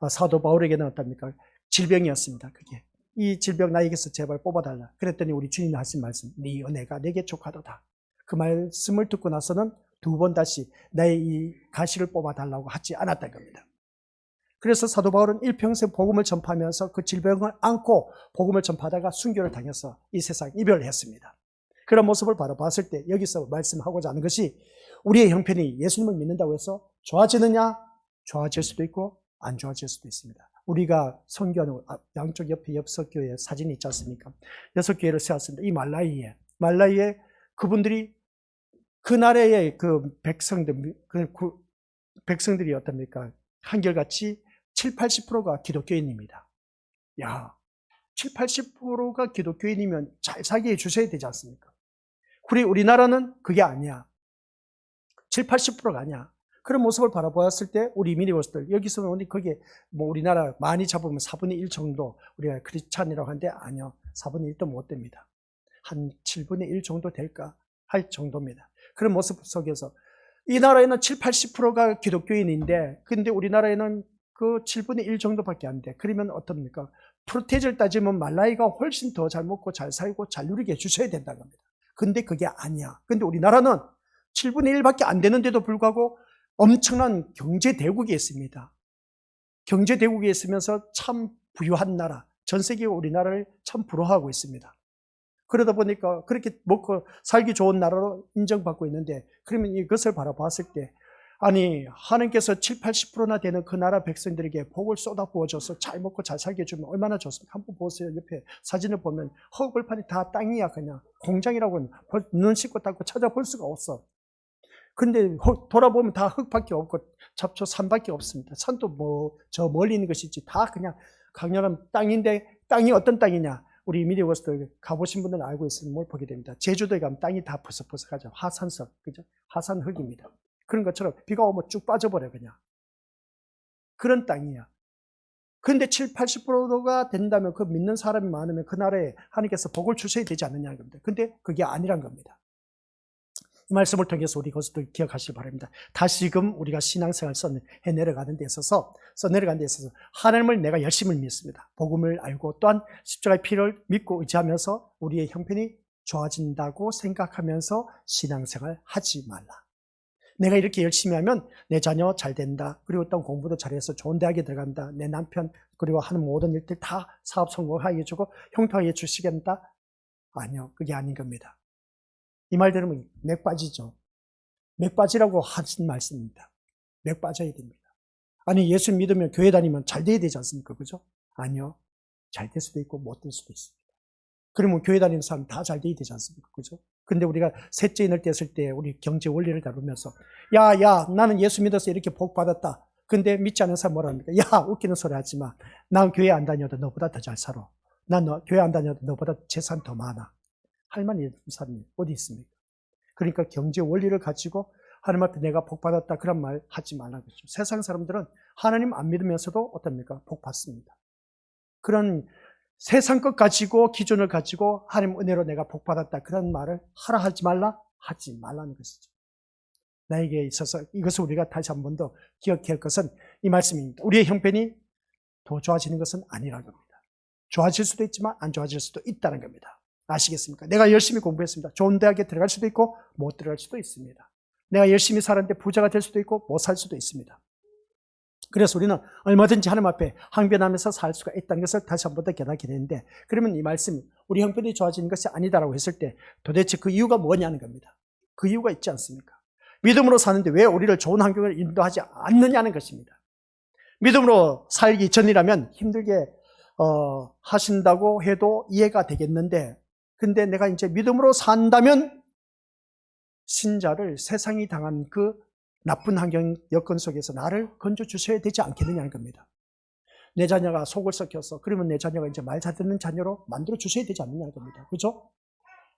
사도 바울에게는 어떻습니까? 질병이었습니다. 그게 이 질병 나에게서 제발 뽑아달라. 그랬더니 우리 주님이 하신 말씀, 네 은혜가 내게 족하도다. 그 말씀을 듣고 나서는 두 번 다시 나의 이 가시를 뽑아달라고 하지 않았던 겁니다. 그래서 사도 바울은 일평생 복음을 전파하면서 그 질병을 안고 복음을 전파하다가 순교를 당해서 이 세상 이별을 했습니다. 그런 모습을 바로 봤을 때 여기서 말씀하고자 하는 것이 우리의 형편이 예수님을 믿는다고 해서 좋아지느냐? 좋아질 수도 있고 안 좋아질 수도 있습니다. 우리가 선교하는 양쪽 옆에 엽석교회 사진이 있지 않습니까? 6교회를 세웠습니다. 이 말라이에 그분들이 그 나라의 그 백성들이 어떻습니까? 한결같이 70~80%가 기독교인입니다. 야, 70~80%가 기독교인이면 잘 살게 해주셔야 되지 않습니까? 우리나라는 그게 아니야. 70~80%가 아니야. 그런 모습을 바라보았을 때 우리 미니버스들 여기서는 거기에 뭐 우리나라 많이 잡으면 4분의 1 정도 우리가 크리스찬이라고 하는데 아니요. 4분의 1도 못 됩니다. 한 7분의 1 정도 될까 할 정도입니다. 그런 모습 속에서 이 나라에는 70~80%가 기독교인인데 근데 우리나라에는 그 7분의 1 정도밖에 안 돼. 그러면 어떻습니까? 프로테이지를 따지면 말라이가 훨씬 더 잘 먹고 잘 살고 잘 누리게 해주셔야 된다는 겁니다. 근데 그게 아니야. 근데 우리나라는 7분의 1밖에 안 되는데도 불구하고 엄청난 경제대국이 있습니다. 경제대국이 있으면서 참 부유한 나라, 전 세계 우리나라를 참 부러워하고 있습니다. 그러다 보니까 그렇게 먹고 살기 좋은 나라로 인정받고 있는데 그러면 이것을 바라봤을 때 아니 하나님께서 70~80%나 되는 그 나라 백성들에게 복을 쏟아부어줘서 잘 먹고 잘 살게 해주면 얼마나 좋습니까? 한번 보세요. 옆에 사진을 보면 흙벌판이 다 땅이야. 그냥 공장이라고는 눈 씻고 닦고 찾아볼 수가 없어. 근데 돌아보면 다 흙밖에 없고 잡초 산밖에 없습니다. 산도 뭐 저 멀리 있는 것이지 다 그냥 강렬한 땅인데 땅이 어떤 땅이냐? 우리 미디어워스들 가보신 분들은 알고 있으면 뭘 보게 됩니다. 제주도에 가면 땅이 다 퍼석퍼석하죠. 화산석, 그죠? 화산흙입니다. 그런 것처럼 비가 오면 쭉 빠져버려 그냥. 그런 땅이야. 그런데 70~80%가 된다면 그 믿는 사람이 많으면 그 나라에 하나님께서 복을 주셔야 되지 않느냐는 겁니다. 근데 그게 아니란 겁니다. 이 말씀을 통해서 우리 그것도 기억하시기 바랍니다. 다시금 우리가 신앙생활 해내려가는 데 있어서 하나님을 내가 열심히 믿습니다. 복음을 알고 또한 십자가의 피를 믿고 의지하면서 우리의 형편이 좋아진다고 생각하면서 신앙생활 하지 말라. 내가 이렇게 열심히 하면 내 자녀 잘 된다. 그리고 또 공부도 잘해서 좋은 대학에 들어간다. 내 남편 그리고 하는 모든 일들 다 사업 성공하게 해주고 형통하게 해주시겠다. 아니요. 그게 아닌 겁니다. 이 말 들으면 맥 빠지죠. 맥 빠지라고 하신 말씀입니다. 맥 빠져야 됩니다. 아니 예수 믿으면 교회 다니면 잘 돼야 되지 않습니까? 그죠? 아니요. 잘 될 수도 있고 못 될 수도 있습니다. 그러면 교회 다니는 사람 다 잘 돼야 되지 않습니까? 그죠? 근데 우리가 셋째 인을 뗐을 때 우리 경제 원리를 다루면서 야 나는 예수 믿어서 이렇게 복 받았다. 근데 믿지 않는 사람 뭐라 합니까? 야 웃기는 소리 하지 마. 난 교회 안 다녀도 너보다 더 잘 살아. 난 교회 안 다녀도 너보다 재산 더 많아. 할 만한 사람이 어디 있습니까? 그러니까 경제 원리를 가지고 하나님 앞에 내가 복 받았다 그런 말 하지 말라고 했죠. 세상 사람들은 하나님 안 믿으면서도 어떻습니까? 복 받습니다. 그런 세상 것 가지고 기준을 가지고 하나님 은혜로 내가 복 받았다 그런 말을 하라 하지 말라? 하지 말라는 것이죠. 나에게 있어서 이것을 우리가 다시 한 번 더 기억해야 할 것은 이 말씀입니다. 우리의 형편이 더 좋아지는 것은 아니라는 겁니다. 좋아질 수도 있지만 안 좋아질 수도 있다는 겁니다. 아시겠습니까? 내가 열심히 공부했습니다. 좋은 대학에 들어갈 수도 있고 못 들어갈 수도 있습니다. 내가 열심히 살았는데 부자가 될 수도 있고 못 살 수도 있습니다. 그래서 우리는 얼마든지 하나님 앞에 항변하면서 살 수가 있다는 것을 다시 한 번 더 깨닫게 되는데, 그러면 이 말씀이 우리 형편이 좋아지는 것이 아니다라고 했을 때 도대체 그 이유가 뭐냐는 겁니다. 그 이유가 있지 않습니까? 믿음으로 사는데 왜 우리를 좋은 환경을 인도하지 않느냐는 것입니다. 믿음으로 살기 전이라면 힘들게 하신다고 해도 이해가 되겠는데, 근데 내가 이제 믿음으로 산다면 신자를 세상이 당한 그 나쁜 환경 여건 속에서 나를 건져 주셔야 되지 않겠느냐는 겁니다. 내 자녀가 속을 썩혀서 그러면 내 자녀가 이제 말 잘 듣는 자녀로 만들어 주셔야 되지 않느냐는 겁니다. 그죠?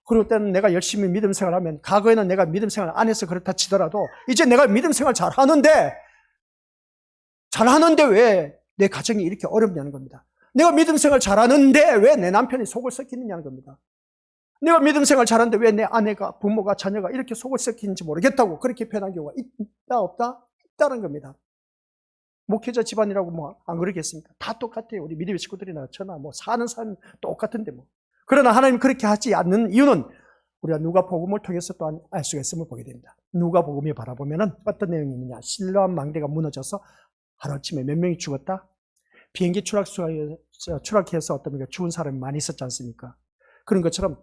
그리고 때는 내가 열심히 믿음 생활하면, 과거에는 내가 믿음 생활 안 해서 그렇다 치더라도 이제 내가 믿음 생활 잘하는데 왜 내 가정이 이렇게 어렵냐는 겁니다. 내가 믿음 생활 잘하는데 왜 내 남편이 속을 썩히느냐는 겁니다. 내가 믿음 생활 잘하는데 왜 내 아내가, 부모가, 자녀가 이렇게 속을 썩히는지 모르겠다고 그렇게 표현한 경우가 있다 없다? 있다는 겁니다. 목회자 집안이라고 뭐 안 그러겠습니까? 다 똑같아요. 우리 믿음의 식구들이나 저나 뭐 사는 삶 똑같은데 뭐. 그러나 하나님 그렇게 하지 않는 이유는 우리가 누가복음을 통해서 또한 알 수가 있음을 보게 됩니다. 누가복음에 바라보면은 어떤 내용이 있느냐? 신라한 망대가 무너져서 하루아침에 몇 명이 죽었다? 비행기 추락해서 어떤 죽은 사람이 많이 있었지 않습니까? 그런 것처럼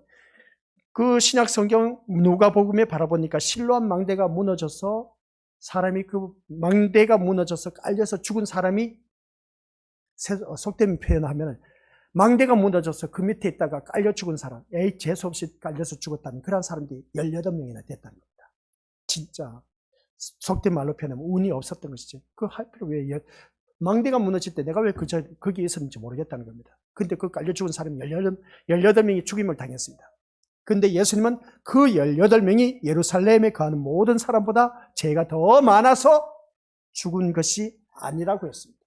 그 신약 성경 누가복음에 바라보니까 실로암 망대가 무너져서 그 망대가 무너져서 깔려서 죽은 사람이, 속된 표현을 하면 망대가 무너져서 그 밑에 있다가 깔려 죽은 사람, 재수없이 깔려서 죽었다는 그런 사람들이 18명이나 됐다는 겁니다. 진짜 속된 말로 표현하면 운이 없었던 것이지. 그 할 필요 왜, 망대가 무너질 때 내가 왜 거기에 있었는지 모르겠다는 겁니다. 근데 그 깔려 죽은 사람이 18명이 죽임을 당했습니다. 근데 예수님은 그 18명이 예루살렘에 거하는 모든 사람보다 죄가 더 많아서 죽은 것이 아니라고 했습니다.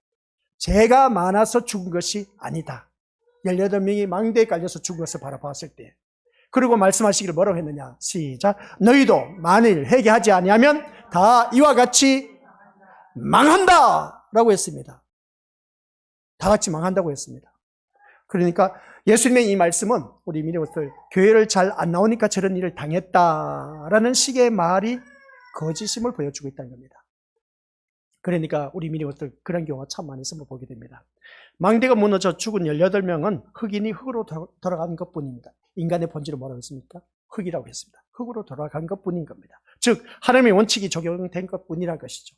죄가 많아서 죽은 것이 아니다. 18명이 망대에 깔려서 죽은 것을 바라봤을 때. 그리고 말씀하시기를 뭐라고 했느냐? 시작. 너희도 만일 회개하지 아니하면 다 이와 같이 망한다! 라고 했습니다. 다 같이 망한다고 했습니다. 그러니까 예수님의 이 말씀은 우리 믿음들 교회를 잘 안 나오니까 저런 일을 당했다라는 식의 말이 거짓임을 보여주고 있다는 겁니다. 그러니까 우리 믿음들 그런 경우가 참 많이 있음을 보게 됩니다. 망대가 무너져 죽은 18명은 흑인이 흑으로 돌아간 것뿐입니다. 인간의 본질은 뭐라고 했습니까? 흑이라고 했습니다. 흑으로 돌아간 것뿐인 겁니다. 즉 하나님의 원칙이 적용된 것뿐이라는 것이죠.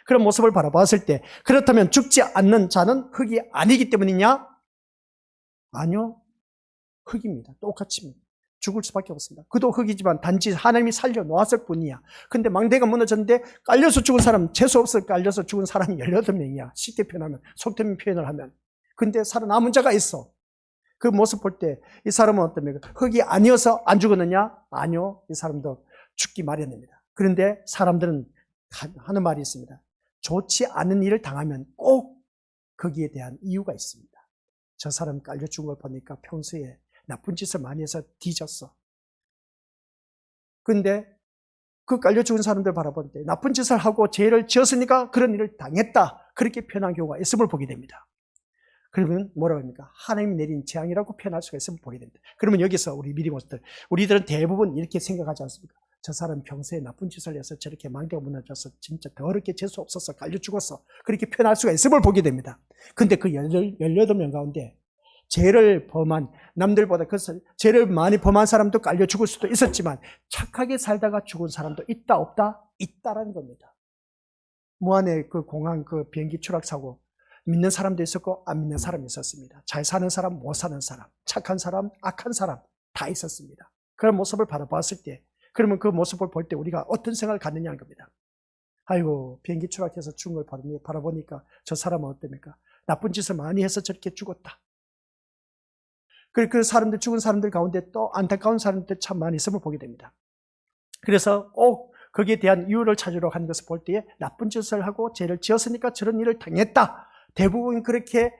그런 모습을 바라봤을 때 그렇다면 죽지 않는 자는 흑이 아니기 때문이냐? 아니요. 흑입니다. 똑같이 죽을 수밖에 없습니다. 그도 흑이지만 단지 하나님이 살려놓았을 뿐이야. 근데 망대가 무너졌는데 깔려서 죽은 사람, 재수없어 깔려서 죽은 사람이 18명이야. 쉽게 표현하면, 속된 표현을 하면. 근데 살아남은 자가 있어. 그 모습 볼 때 이 사람은 어떻습니까? 흑이 아니어서 안 죽었느냐? 아니요. 이 사람도 죽기 마련입니다. 그런데 사람들은 하는 말이 있습니다. 좋지 않은 일을 당하면 꼭 거기에 대한 이유가 있습니다. 저 사람 깔려 죽은 걸 보니까 평소에 나쁜 짓을 많이 해서 뒤졌어. 근데 그 깔려 죽은 사람들 바라볼 때 나쁜 짓을 하고 죄를 지었으니까 그런 일을 당했다. 그렇게 표현한 경우가 있음을 보게 됩니다. 그러면 뭐라고 합니까? 하나님이 내린 재앙이라고 표현할 수가 있음을 보게 됩니다. 그러면 여기서 우리 미리 모습들, 우리들은 대부분 이렇게 생각하지 않습니까? 저 사람 평소에 나쁜 짓을 해서 저렇게 망대가 무너져서 진짜 더럽게 재수 없어서 깔려 죽었어. 그렇게 표현할 수가 있음을 보게 됩니다. 근데 그 18명 가운데 죄를 범한, 남들보다 죄를 많이 범한 사람도 깔려 죽을 수도 있었지만 착하게 살다가 죽은 사람도 있다 없다? 있다라는 겁니다. 무안의 그 공항 그 비행기 추락 사고, 믿는 사람도 있었고 안 믿는 사람이 있었습니다. 잘 사는 사람, 못 사는 사람, 착한 사람, 악한 사람 다 있었습니다. 그런 모습을 바라봤을 때, 그러면 그 모습을 볼 때 우리가 어떤 생각을 갖느냐는 겁니다. 아이고, 비행기 추락해서 죽은 걸 바라보니까 저 사람은 어떻습니까? 나쁜 짓을 많이 해서 저렇게 죽었다. 그 사람들, 죽은 사람들 가운데 또 안타까운 사람들 참 많이 있음을 보게 됩니다. 그래서 꼭 거기에 대한 이유를 찾으러 한 것을 볼 때에 나쁜 짓을 하고 죄를 지었으니까 저런 일을 당했다. 대부분 그렇게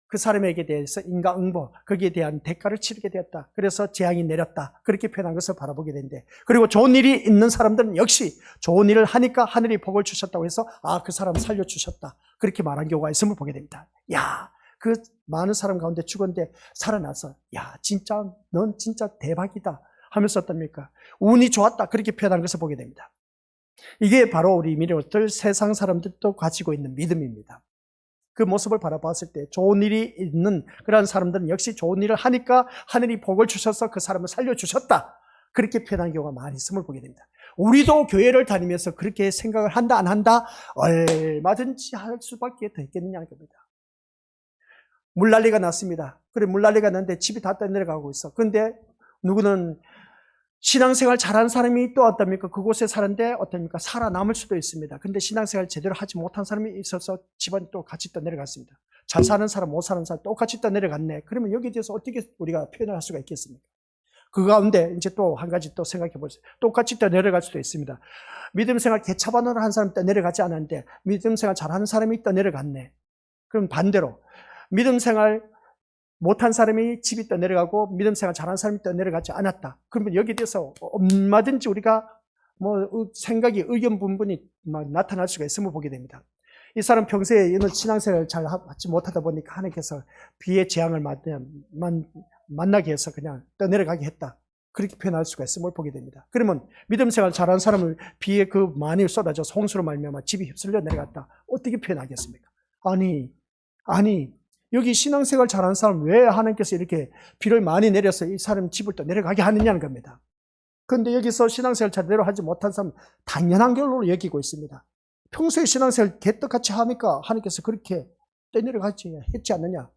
그 사람에게 대해서 인과응보, 거기에 대한 대가를 치르게 되었다. 그래서 재앙이 내렸다. 그렇게 표현한 것을 바라보게 되는데, 그리고 좋은 일이 있는 사람들은 역시 좋은 일을 하니까 하늘이 복을 주셨다고 해서 그 사람 살려주셨다. 그렇게 말한 경우가 있음을 보게 됩니다. 야, 그 많은 사람 가운데 죽었는데 살아나서 진짜 넌 진짜 대박이다 하면서 어떻습니까? 운이 좋았다. 그렇게 표현한 것을 보게 됩니다. 이게 바로 우리 믿음들, 세상 사람들도 가지고 있는 믿음입니다. 그 모습을 바라봤을 때 좋은 일이 있는 그런 사람들은 역시 좋은 일을 하니까 하늘이 복을 주셔서 그 사람을 살려주셨다. 그렇게 표현한 경우가 많이 있음을 보게 됩니다. 우리도 교회를 다니면서 그렇게 생각을 한다 안 한다? 얼마든지 할 수밖에 더 있겠느냐는 겁니다. 물난리가 났습니다. 그래, 물난리가 났는데 집이 다 떠내려가고 있어. 근데 누구는 신앙생활 잘하는 사람이 또 어떻습니까? 그곳에 사는데 어떻습니까? 살아남을 수도 있습니다. 근데 신앙생활 제대로 하지 못한 사람이 있어서 집안이 또 같이 떠내려갔습니다. 잘 사는 사람, 못 사는 사람 똑같이 떠내려갔네. 그러면 여기에 대해서 어떻게 우리가 표현을 할 수가 있겠습니까? 그 가운데 이제 또 한 가지 또 생각해 보세요. 똑같이 떠내려갈 수도 있습니다. 믿음생활 개차반으로 한 사람이 떠내려가지 않았는데 믿음생활 잘하는 사람이 떠내려갔네. 그럼 반대로 믿음생활 못한 사람이 집이 떠내려가고 믿음생활 잘하는 사람이 떠내려가지 않았다. 그러면 여기에 대해서 얼마든지 우리가 생각이 의견 분분이 나타날 수가 있음을 보게 됩니다. 이 사람 평소에 이런 신앙생활을 잘 하지 못하다 보니까 하나님께서 비의 재앙을 만나게 해서 그냥 떠내려가게 했다. 그렇게 표현할 수가 있음을 보게 됩니다. 그러면 믿음생활 잘하는 사람을 비에 그 많이 쏟아져서 홍수로 말미암아 집이 휩쓸려 내려갔다. 어떻게 표현하겠습니까? 아니 여기 신앙생활 잘하는 사람 왜 하나님께서 이렇게 비를 많이 내려서 이 사람 집을 또 내려가게 하느냐는 겁니다. 그런데 여기서 신앙생활 제대로 하지 못한 사람은 당연한 결론을 여기고 있습니다. 평소에 신앙생활 개떡같이 하니까 하나님께서 그렇게 떠내려가지 했지 않느냐.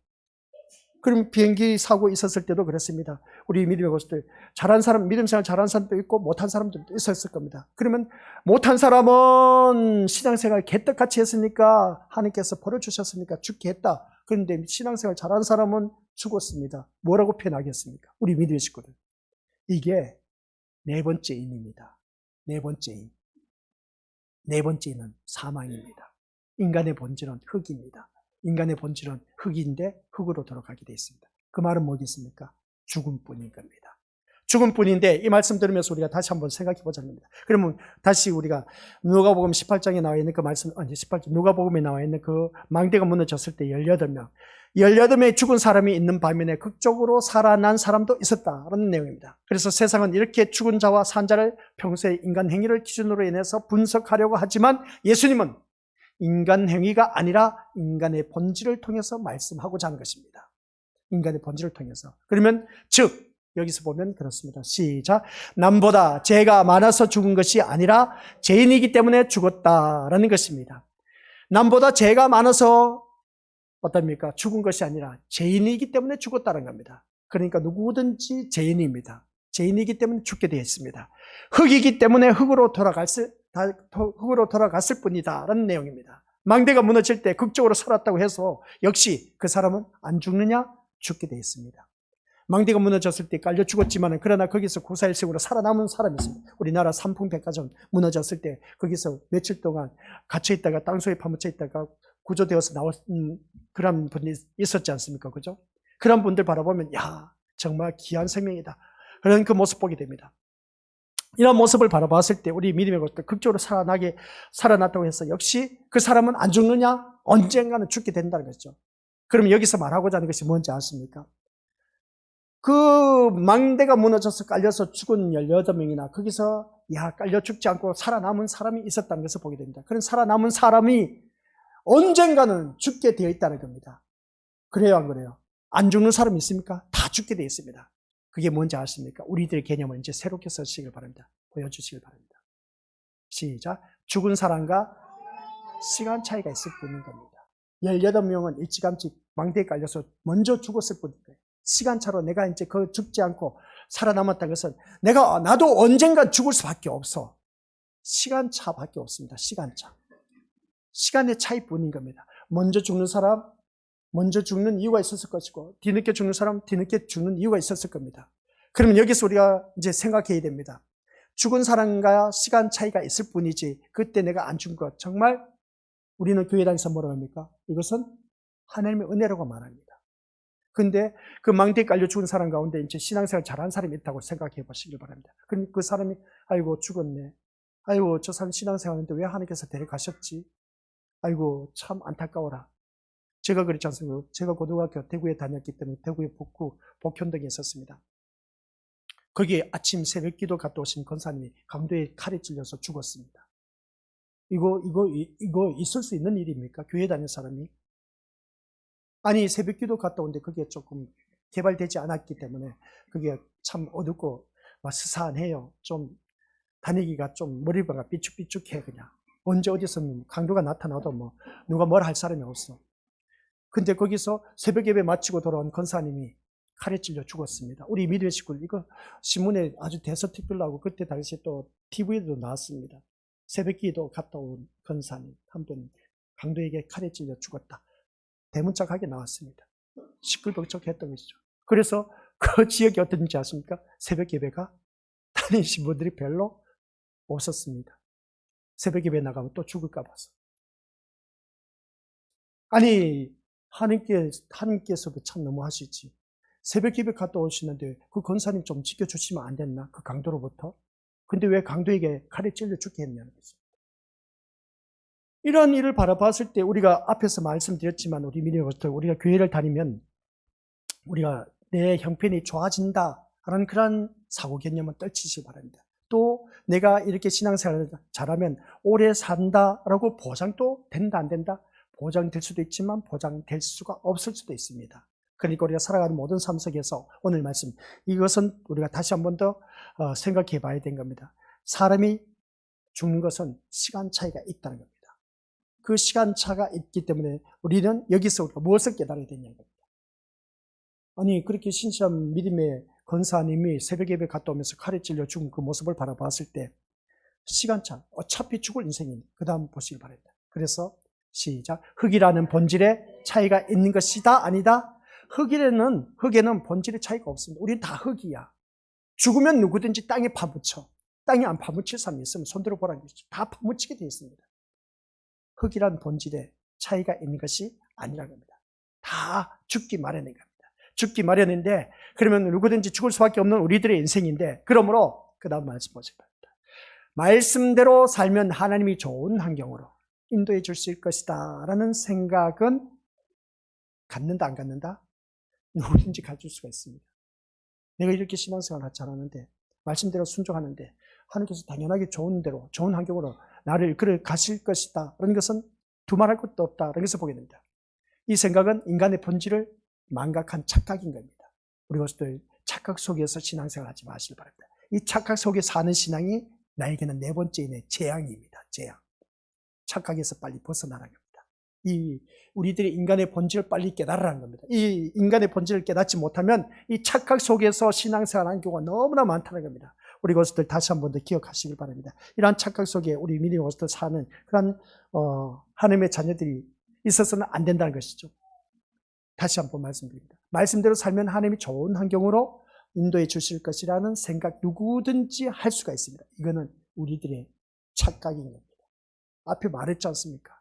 그럼 비행기 사고 있었을 때도 그랬습니다. 우리 믿음의 것들 잘한 사람, 믿음생활 잘한 사람도 있고 못한 사람들도 있었을 겁니다. 그러면 못한 사람은 신앙생활 개떡같이 했으니까 하나님께서 벌을 주셨으니까 죽게 했다. 그런데 신앙생활 잘한 사람은 죽었습니다. 뭐라고 표현하겠습니까? 우리 믿음의 식구들. 이게 네 번째 인입니다. 네 번째 인. 네 번째 인은 사망입니다. 인간의 본질은 흙입니다. 인간의 본질은 흙인데 흙으로 돌아가게 되어 있습니다. 그 말은 뭐겠습니까? 죽음뿐인 겁니다. 죽음뿐인데 이 말씀 들으면서 우리가 다시 한번 생각해 보자는 겁니다. 그러면 다시 우리가 누가복음 18장에 나와 있는 그 말씀, 18장 누가복음에 나와 있는 그 망대가 무너졌을 때 18명의 죽은 사람이 있는 반면에 극적으로 살아난 사람도 있었다라는 내용입니다. 그래서 세상은 이렇게 죽은 자와 산 자를 평소에 인간 행위를 기준으로 인해서 분석하려고 하지만 예수님은 인간 행위가 아니라 인간의 본질을 통해서 말씀하고자 하는 것입니다. 인간의 본질을 통해서. 그러면 즉 여기서 보면 그렇습니다. 시작. 남보다 죄가 많아서 죽은 것이 아니라 죄인이기 때문에 죽었다라는 것입니다. 남보다 죄가 많아서 어떻습니까? 죽은 것이 아니라 죄인이기 때문에 죽었다는 겁니다. 그러니까 누구든지 죄인입니다. 죄인이기 때문에 죽게 되어 있습니다. 흙이기 때문에 흙으로 돌아갔을 뿐이다 라는 내용입니다. 망대가 무너질 때 극적으로 살았다고 해서 역시 그 사람은 안 죽느냐? 죽게 되어 있습니다. 망대가 무너졌을 때 깔려 죽었지만 그러나 거기서 구사일생으로 살아남은 사람이 있습니다. 우리나라 삼풍백화점 무너졌을 때 거기서 며칠 동안 갇혀있다가 땅속에 파묻혀 있다가 구조되어서 나온 그런 분이 있었지 않습니까? 그죠? 그런 분들 바라보면 정말 귀한 생명이다. 그런 그 모습 보게 됩니다. 이런 모습을 바라봤을 때 우리 믿음의 것들 극적으로 살아났다고 해서 역시 그 사람은 안 죽느냐? 언젠가는 죽게 된다는 거죠. 그럼 여기서 말하고자 하는 것이 뭔지 아십니까? 그 망대가 무너져서 깔려서 죽은 18명이나 거기서 깔려 죽지 않고 살아남은 사람이 있었다는 것을 보게 됩니다. 그런 살아남은 사람이 언젠가는 죽게 되어 있다는 겁니다. 그래요, 안 그래요? 안 죽는 사람이 있습니까? 다 죽게 되어 있습니다. 그게 뭔지 아십니까? 우리들의 개념을 이제 새롭게 써주시길 바랍니다. 보여주시길 바랍니다. 시작. 죽은 사람과 시간 차이가 있을 뿐인 겁니다. 18명은 일찌감치 망대에 깔려서 먼저 죽었을 뿐이에요. 시간차로 내가 이제 그 죽지 않고 살아남았다는 것은 나도 언젠가 죽을 수밖에 없어. 시간차밖에 없습니다. 시간차. 시간의 차이뿐인 겁니다. 먼저 죽는 사람, 먼저 죽는 이유가 있었을 것이고, 뒤늦게 죽는 사람, 뒤늦게 죽는 이유가 있었을 겁니다. 그러면 여기서 우리가 이제 생각해야 됩니다. 죽은 사람과 시간 차이가 있을 뿐이지, 그때 내가 안 죽은 것, 정말 우리는 교회 다니면서 뭐라고 합니까? 이것은 하나님의 은혜라고 말합니다. 근데 그 망대에 깔려 죽은 사람 가운데 이제 신앙생활 잘하는 사람이 있다고 생각해 보시길 바랍니다. 그럼 그 사람이, 아이고, 죽었네. 아이고, 저 사람 신앙생활 하는데 왜 하나님께서 데려가셨지? 아이고, 참 안타까워라. 제가 그랬지 않습니까? 제가 고등학교 대구에 다녔기 때문에 대구에 복현동에 있었습니다. 거기에 아침 새벽 기도 갔다 오신 권사님이 강도에 칼에 찔려서 죽었습니다. 이거 있을 수 있는 일입니까? 교회 다니는 사람이? 아니, 새벽 기도 갔다 오는데 그게 조금 개발되지 않았기 때문에 그게 참 어둡고 막 스산해요. 좀 다니기가 좀 머리가 삐죽삐죽해 그냥. 언제 어디서 강도가 나타나도 뭐 누가 뭘 할 사람이 없어. 근데 거기서 새벽 예배 마치고 돌아온 권사님이 칼에 찔려 죽었습니다. 우리 믿음의 식구 이거 신문에 아주 대서특필나고 그때 당시에 또 TV에도 나왔습니다. 새벽 기도 갔다 온 권사님 한 분 강도에게 칼에 찔려 죽었다. 대문짝하게 나왔습니다. 시끌벅적했던 것이죠. 그래서 그 지역이 어떤지 아십니까? 새벽 예배가 다니신 분들이 별로 없었습니다. 새벽 예배 나가면 또 죽을까 봐서. 아니, 하나님께서도 참 너무하시지. 새벽 예배 갔다 오시는데 그 권사님 좀 지켜주시면 안 됐나? 그 강도로부터. 근데 왜 강도에게 칼에 찔려 죽게 했냐는 거죠. 이런 일을 바라봤을 때 우리가 앞에서 말씀드렸지만 우리 믿음의 것들 우리가 교회를 다니면 우리가 내 형편이 좋아진다라는 그런 사고 개념은 떨치시기 바랍니다. 또 내가 이렇게 신앙생활을 잘하면 오래 산다라고 보장도 된다 안 된다? 보장될 수도 있지만 보장될 수가 없을 수도 있습니다. 그러니까 우리가 살아가는 모든 삶 속에서 오늘 말씀 이것은 우리가 다시 한 번 더 생각해 봐야 되는 겁니다. 사람이 죽는 것은 시간 차이가 있다는 겁니다. 그 시간차가 있기 때문에 우리는 여기서 우리가 무엇을 깨달아야 되냐는 겁니다. 아니 그렇게 신실한 믿음의 권사님이 새벽 예배 갔다 오면서 칼에 찔려 죽은 그 모습을 바라봤을 때 시간차, 어차피 죽을 인생인데 그 다음 보시기 바랍니다. 그래서 시작. 흙이라는 본질에 차이가 있는 것이다 아니다? 흙에는 본질의 차이가 없습니다. 우리는 다 흙이야. 죽으면 누구든지 땅에 파묻혀. 땅에 안 파묻힐 사람이 있으면 손들어 보라는 것이죠. 다 파묻히게 되어 있습니다. 흙이란 본질에 차이가 있는 것이 아니라는 겁니다. 다 죽기 마련인 겁니다. 죽기 마련인데 그러면 누구든지 죽을 수밖에 없는 우리들의 인생인데 그러므로 그 다음 말씀 보시기 바랍니다. 말씀대로 살면 하나님이 좋은 환경으로 인도해 주실 것이다 라는 생각은 갖는다 안 갖는다? 누구든지 가질 수가 있습니다. 내가 이렇게 신앙생활을 잘하는데 말씀대로 순종하는데 하나님께서 당연하게 좋은 대로 좋은 환경으로 나를 이끌어 가실 것이다 라는 것은 두말할 것도 없다 라는 것을 보게 됩니다. 이 생각은 인간의 본질을 망각한 착각인 겁니다. 우리 것들 착각 속에서 신앙생활 하지 마시길 바랍니다. 이 착각 속에 사는 신앙이 나에게는 네 번째의 재앙입니다. 재앙. 착각에서 빨리 벗어나라는 겁니다. 이 우리들이 인간의 본질을 빨리 깨달으라는 겁니다. 이 인간의 본질을 깨닫지 못하면 이 착각 속에서 신앙생활하는 경우가 너무나 많다는 겁니다. 우리 것들 다시 한 번 더 기억하시길 바랍니다. 이러한 착각 속에 우리 믿음의 것들 사는 그런 하나님의 자녀들이 있어서는 안 된다는 것이죠. 다시 한 번 말씀드립니다. 말씀대로 살면 하나님이 좋은 환경으로 인도해 주실 것이라는 생각 누구든지 할 수가 있습니다. 이거는 우리들의 착각인 겁니다. 앞에 말했지 않습니까?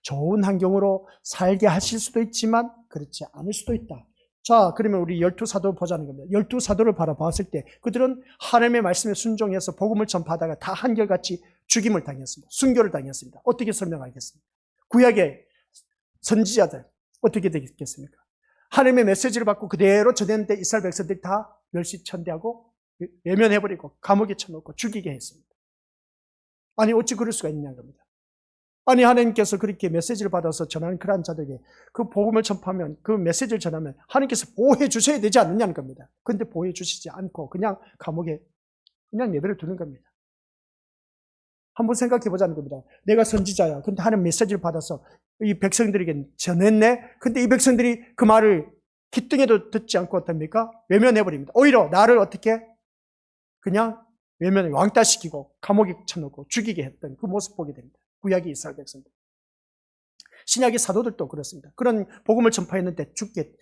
좋은 환경으로 살게 하실 수도 있지만 그렇지 않을 수도 있다. 자, 그러면 우리 12사도 보자는 겁니다. 12사도를 바라봤을 때 그들은 하나님의 말씀에 순종해서 복음을 전파하다가 다 한결같이 죽임을 당했습니다. 순교를 당했습니다. 어떻게 설명하겠습니까? 구약의 선지자들 어떻게 되겠습니까? 하나님의 메시지를 받고 그대로 전했는데 이스라엘 백성들이 다 멸시천대하고 외면해버리고 감옥에 쳐놓고 죽이게 했습니다. 아니 어찌 그럴 수가 있냐는 겁니다. 아니 하나님께서 그렇게 메시지를 받아서 전하는 그러한 자들에게 그 복음을 전파하면 그 메시지를 전하면 하나님께서 보호해 주셔야 되지 않느냐는 겁니다. 그런데 보호해 주시지 않고 그냥 감옥에 그냥 내버려 두는 겁니다. 한번 생각해 보자는 겁니다. 내가 선지자야. 근데 하나님 메시지를 받아서 이 백성들에게 전했네. 근데 이 백성들이 그 말을 기뚱에도 듣지 않고 어떻습니까? 외면해버립니다. 오히려 나를 어떻게 그냥 외면에 왕따시키고 감옥에 쳐놓고 죽이게 했던 그 모습 보게 됩니다. 구약의 이스라엘 백성들. 신약의 사도들도 그렇습니다. 그런 복음을 전파했는데 죽게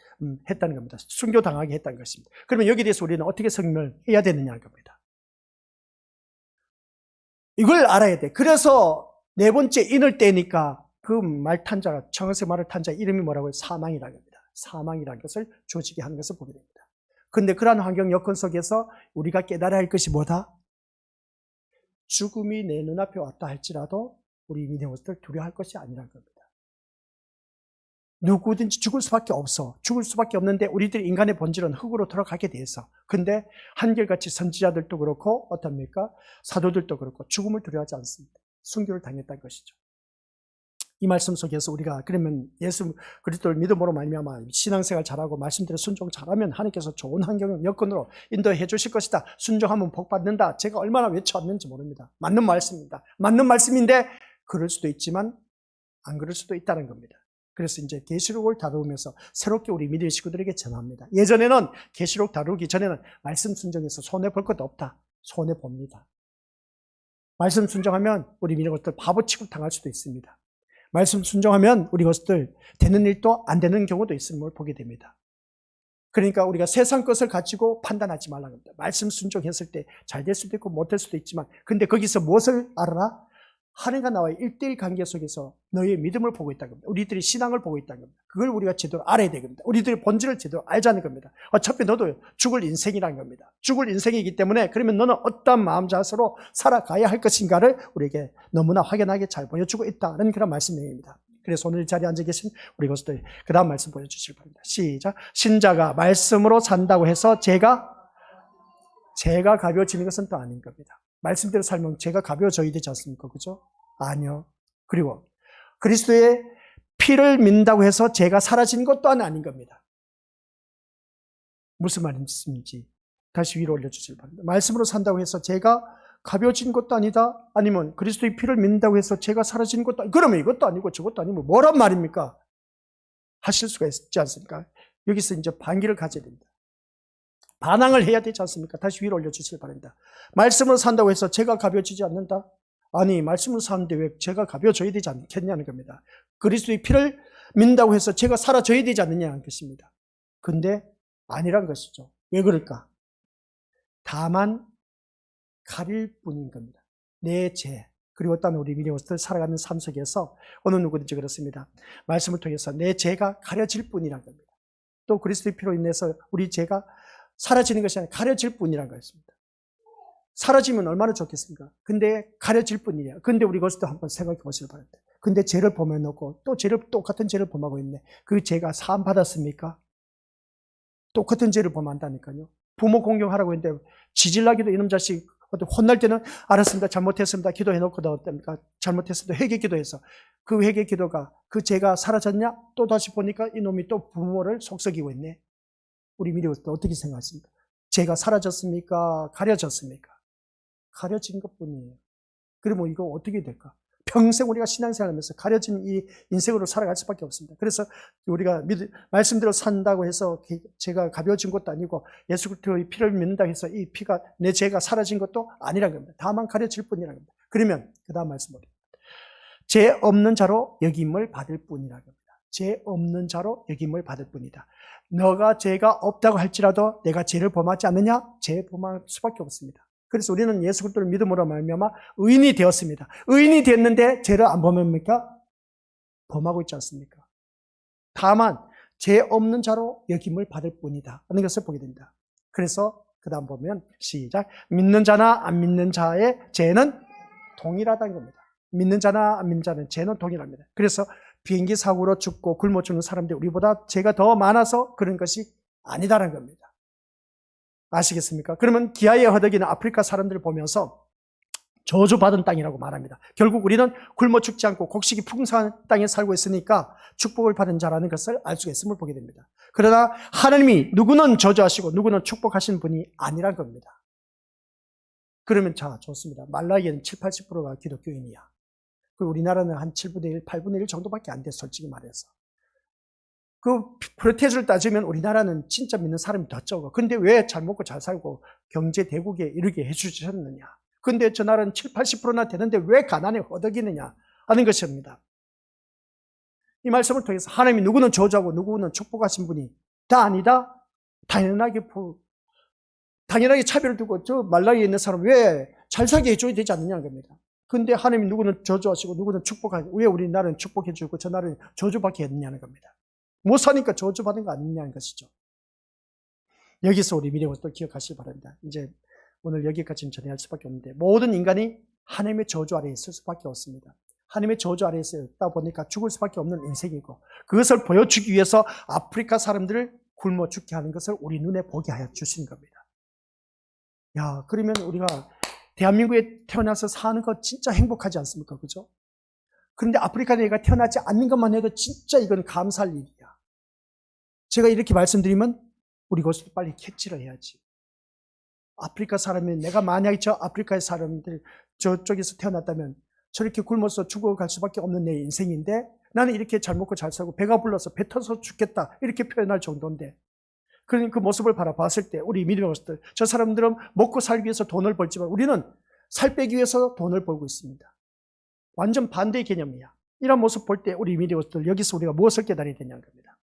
했다는 겁니다. 순교당하게 했다는 것입니다. 그러면 여기에 대해서 우리는 어떻게 설명해야 되느냐는 겁니다. 이걸 알아야 돼. 그래서 네 번째 인을 떼니까 그 말 탄 자가, 청색 말을 탄 자 이름이 뭐라고 해요? 사망이라는 겁니다. 사망이라는 것을 조직에 하는 것을 보게 됩니다. 그런데 그러한 환경 여건 속에서 우리가 깨달아야 할 것이 뭐다? 죽음이 내 눈앞에 왔다 할지라도 우리 믿는 것들 두려워할 것이 아니라는 겁니다. 누구든지 죽을 수밖에 없어. 죽을 수밖에 없는데 우리들 인간의 본질은 흙으로 돌아가게 돼 있어. 근데 한결같이 선지자들도 그렇고 어떻습니까? 사도들도 그렇고 죽음을 두려워하지 않습니다. 순교를 당했다는 것이죠. 이 말씀 속에서 우리가 그러면 예수 그리스도를 믿음으로 말미암아 신앙생활 잘하고 말씀대로 순종 잘하면 하나님께서 좋은 환경을 여건으로 인도해 주실 것이다. 순종하면 복 받는다. 제가 얼마나 외쳐왔는지 모릅니다. 맞는 말씀입니다. 맞는 말씀인데 그럴 수도 있지만 안 그럴 수도 있다는 겁니다. 그래서 이제 계시록을 다루면서 새롭게 우리 믿음의 식구들에게 전합니다. 예전에는 계시록 다루기 전에는 말씀 순종해서 손해볼 것도 없다. 손해봅니다. 말씀 순종하면 우리 믿는 것들 바보 취급당할 수도 있습니다. 말씀 순종하면 우리 것들 되는 일도 안 되는 경우도 있음을 보게 됩니다. 그러니까 우리가 세상 것을 가지고 판단하지 말라는 겁니다. 말씀 순종했을 때 잘 될 수도 있고 못 될 수도 있지만 근데 거기서 무엇을 알아라? 하나님과 나와의 1:1 관계 속에서 너희의 믿음을 보고 있다는 겁니다. 우리들이 신앙을 보고 있다는 겁니다. 그걸 우리가 제대로 알아야 되겁니다. 우리들의 본질을 제대로 알자는 겁니다. 어차피 너도 죽을 인생이라는 겁니다. 죽을 인생이기 때문에 그러면 너는 어떤 마음 자세로 살아가야 할 것인가를 우리에게 너무나 확연하게 잘 보여주고 있다는 그런 말씀 내용입니다. 그래서 오늘 이 자리에 앉아 계신 우리 것들 그 다음 말씀 보여주실 겁니다. 시작. 신자가 말씀으로 산다고 해서 제가 가벼워지는 것은 또 아닌 겁니다. 말씀대로 살면 제가 가벼워져야 되지 않습니까? 그죠? 아니요. 그리고 그리스도의 피를 믿는다고 해서 제가 사라지는 것도 아닌 겁니다. 무슨 말인지 다시 위로 올려주실 바랍니다. 말씀으로 산다고 해서 제가 가벼워진 것도 아니다. 아니면 그리스도의 피를 믿는다고 해서 제가 사라지는 것도 아니고 그러면 이것도 아니고 저것도 아니고 뭐란 말입니까? 하실 수가 있지 않습니까? 여기서 이제 반기를 가져야 됩니다. 반항을 해야 되지 않습니까? 다시 위로 올려주시기 바랍니다. 말씀으로 산다고 해서 제가 가벼워지지 않는다? 아니 말씀으로 사는데 왜 제가 가벼워져야 되지 않겠냐는 겁니다. 그리스도의 피를 믿는다고 해서 제가 사라져야 되지 않느냐는 것입니다. 근데 아니란 것이죠. 왜 그럴까? 다만 가릴 뿐인 겁니다. 내 죄 그리고 어떤 우리 믿음으로 살아가는 삶 속에서 어느 누구든지 그렇습니다. 말씀을 통해서 내 죄가 가려질 뿐이란 겁니다. 또 그리스도의 피로 인해서 우리 죄가 사라지는 것이 아니라 가려질 뿐이란 것입니다. 사라지면 얼마나 좋겠습니까? 근데 가려질 뿐이에요. 근데 우리 그것도 한번 생각해 보시기 바랍니다. 근데 죄를 범해놓고 또 똑같은 죄를 범하고 있네. 그 죄가 사함 받았습니까? 똑같은 죄를 범한다니까요. 부모 공경하라고 했는데 지질나기도 이놈 자식 혼날 때는 알았습니다. 잘못했습니다. 기도해놓고 어떻습니까? 잘못했습니다. 회개 기도해서 그 회개 기도가 그 죄가 사라졌냐? 또 다시 보니까 이놈이 또 부모를 속썩이고 있네. 우리 미래에서 어떻게 생각하십니까? 죄가 사라졌습니까? 가려졌습니까? 가려진 것뿐이에요. 그러면 이거 어떻게 될까? 평생 우리가 신앙생활하면서 가려진 이 인생으로 살아갈 수밖에 없습니다. 그래서 우리가 말씀대로 산다고 해서 죄가 가벼워진 것도 아니고 예수 그리스도의 피를 믿는다고 해서 이 피가 내 죄가 사라진 것도 아니라는 겁니다. 다만 가려질 뿐이라는 겁니다. 그러면 그 다음 말씀으로 죄 없는 자로 여김을 받을 뿐이라는 겁니다. 죄 없는 자로 여김을 받을 뿐이다. 너가 죄가 없다고 할지라도 내가 죄를 범하지 않느냐? 죄 범할 수밖에 없습니다. 그래서 우리는 예수 그리스도를 믿음으로 말미암아 의인이 되었습니다. 의인이 됐는데 죄를 안 범합니까? 범하고 있지 않습니까? 다만 죄 없는 자로 여김을 받을 뿐이다 하는 것을 보게 됩니다. 그래서 그 다음 보면 시작. 믿는 자나 안 믿는 자의 죄는 동일하다는 겁니다. 믿는 자나 안 믿는 자는 죄는 동일합니다. 그래서 비행기 사고로 죽고 굶어 죽는 사람들이 우리보다 죄가 더 많아서 그런 것이 아니다라는 겁니다. 아시겠습니까? 그러면 기아에 허덕이는 아프리카 사람들을 보면서 저주받은 땅이라고 말합니다. 결국 우리는 굶어 죽지 않고 곡식이 풍성한 땅에 살고 있으니까 축복을 받은 자라는 것을 알 수가 있음을 보게 됩니다. 그러나 하나님이 누구는 저주하시고 누구는 축복하시는 분이 아니란 겁니다. 그러면 자, 좋습니다. 말라기에는 7, 80%가 기독교인이야. 그리고 우리나라는 한 7분의 1, 8분의 1 정도밖에 안 돼, 솔직히 말해서. 그 프로테이즈를 따지면 우리나라는 진짜 믿는 사람이 더 적어. 근데 왜 잘 먹고 잘 살고 경제 대국에 이르게 해주셨느냐? 근데 저 나라는 7, 80%나 되는데 왜 가난에 허덕이느냐 하는 것입니다. 이 말씀을 통해서 하나님이 누구는 저주하고 누구는 축복하신 분이 다 아니다? 당연하게 차별을 두고 저 말라리에 있는 사람 왜 잘 살게 해줘야 되지 않느냐는 겁니다. 근데 하나님이 누구는 저주하시고 누구는 축복하시고 왜 우리나라는 축복해주고 저 나라는 저주받게 했느냐는 겁니다. 못 사니까 저주받은 거 아니냐는 것이죠. 여기서 우리 미래를 또 기억하시기 바랍니다. 이제 오늘 여기까지는 전해야 할 수밖에 없는데 모든 인간이 하나님의 저주 아래에 있을 수밖에 없습니다. 하나님의 저주 아래에 있다 보니까 죽을 수밖에 없는 인생이고 그것을 보여주기 위해서 아프리카 사람들을 굶어 죽게 하는 것을 우리 눈에 보게 하여 주신 겁니다. 야, 그러면 우리가 대한민국에 태어나서 사는 거 진짜 행복하지 않습니까? 그죠? 그런데 아프리카 내가 태어나지 않는 것만 해도 진짜 이건 감사할 일이야. 제가 이렇게 말씀드리면 우리 그것도 빨리 캐치를 해야지. 아프리카 사람이 내가 만약에 저 아프리카의 사람들 저쪽에서 태어났다면 저렇게 굶어서 죽어갈 수밖에 없는 내 인생인데 나는 이렇게 잘 먹고 잘 살고 배가 불러서 배 터서 죽겠다 이렇게 표현할 정도인데 그런 그 모습을 바라봤을 때 우리 믿음으로들 저 사람들은 먹고 살기 위해서 돈을 벌지만 우리는 살 빼기 위해서 돈을 벌고 있습니다. 완전 반대의 개념이야. 이런 모습 볼 때 우리 믿음으로들 여기서 우리가 무엇을 깨달아야 되냐는 겁니다.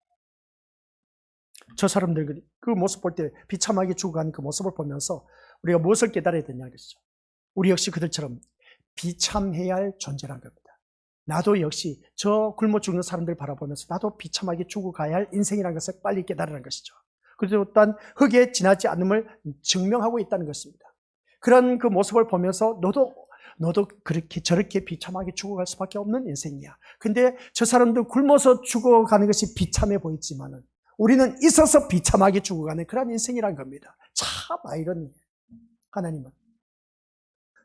저 사람들 그 모습 볼 때 비참하게 죽어가는 그 모습을 보면서 우리가 무엇을 깨달아야 되냐는 것이죠. 우리 역시 그들처럼 비참해야 할 존재란 겁니다. 나도 역시 저 굶어 죽는 사람들 바라보면서 나도 비참하게 죽어가야 할 인생이라는 것을 빨리 깨달으라는 것이죠. 그리고 또한 흙에 지나지 않음을 증명하고 있다는 것입니다. 그런 그 모습을 보면서 너도 그렇게 저렇게 비참하게 죽어갈 수밖에 없는 인생이야. 근데 저 사람도 굶어서 죽어가는 것이 비참해 보이지만은 우리는 있어서 비참하게 죽어가는 그런 인생이란 겁니다. 참 아이러니해요. 하나님은.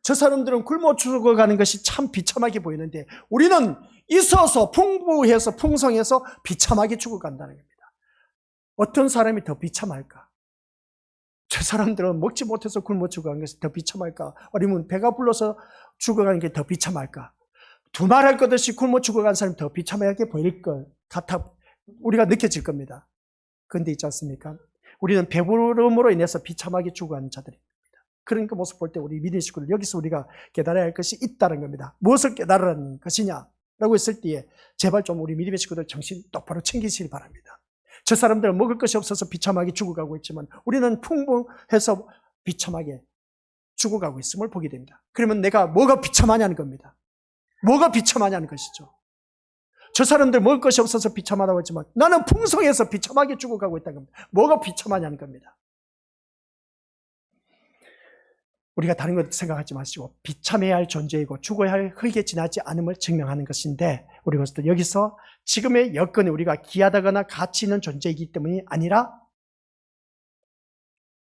저 사람들은 굶어 죽어가는 것이 참 비참하게 보이는데 우리는 있어서 풍부해서 풍성해서 비참하게 죽어간다는 겁니다. 어떤 사람이 더 비참할까? 저 사람들은 먹지 못해서 굶어 죽어가는 것이 더 비참할까? 아니면 배가 불러서 죽어가는 게 더 비참할까? 두말할 것 없이 굶어 죽어가는 사람이 더 비참하게 보일 것 같아 우리가 느껴질 겁니다. 그런데 있지 않습니까? 우리는 배부름으로 인해서 비참하게 죽어가는 자들입니다. 그런 그 모습 볼 때 우리 믿음의 식구들 여기서 우리가 깨달아야 할 것이 있다는 겁니다. 무엇을 깨달으라는 것이냐라고 했을 때에 제발 좀 우리 믿음의 식구들 정신 똑바로 챙기시기 바랍니다. 저 사람들은 먹을 것이 없어서 비참하게 죽어가고 있지만 우리는 풍부해서 비참하게 죽어가고 있음을 보게 됩니다. 그러면 내가 뭐가 비참하냐는 겁니다. 뭐가 비참하냐는 것이죠. 저 사람들 먹을 것이 없어서 비참하다고 했지만 나는 풍성해서 비참하게 죽어가고 있다는 겁니다. 뭐가 비참하냐는 겁니다. 우리가 다른 것 생각하지 마시고 비참해야 할 존재이고 죽어야 할 흙에 지나지 않음을 증명하는 것인데 우리 것도 여기서 지금의 여건이 우리가 귀하다거나 가치 있는 존재이기 때문이 아니라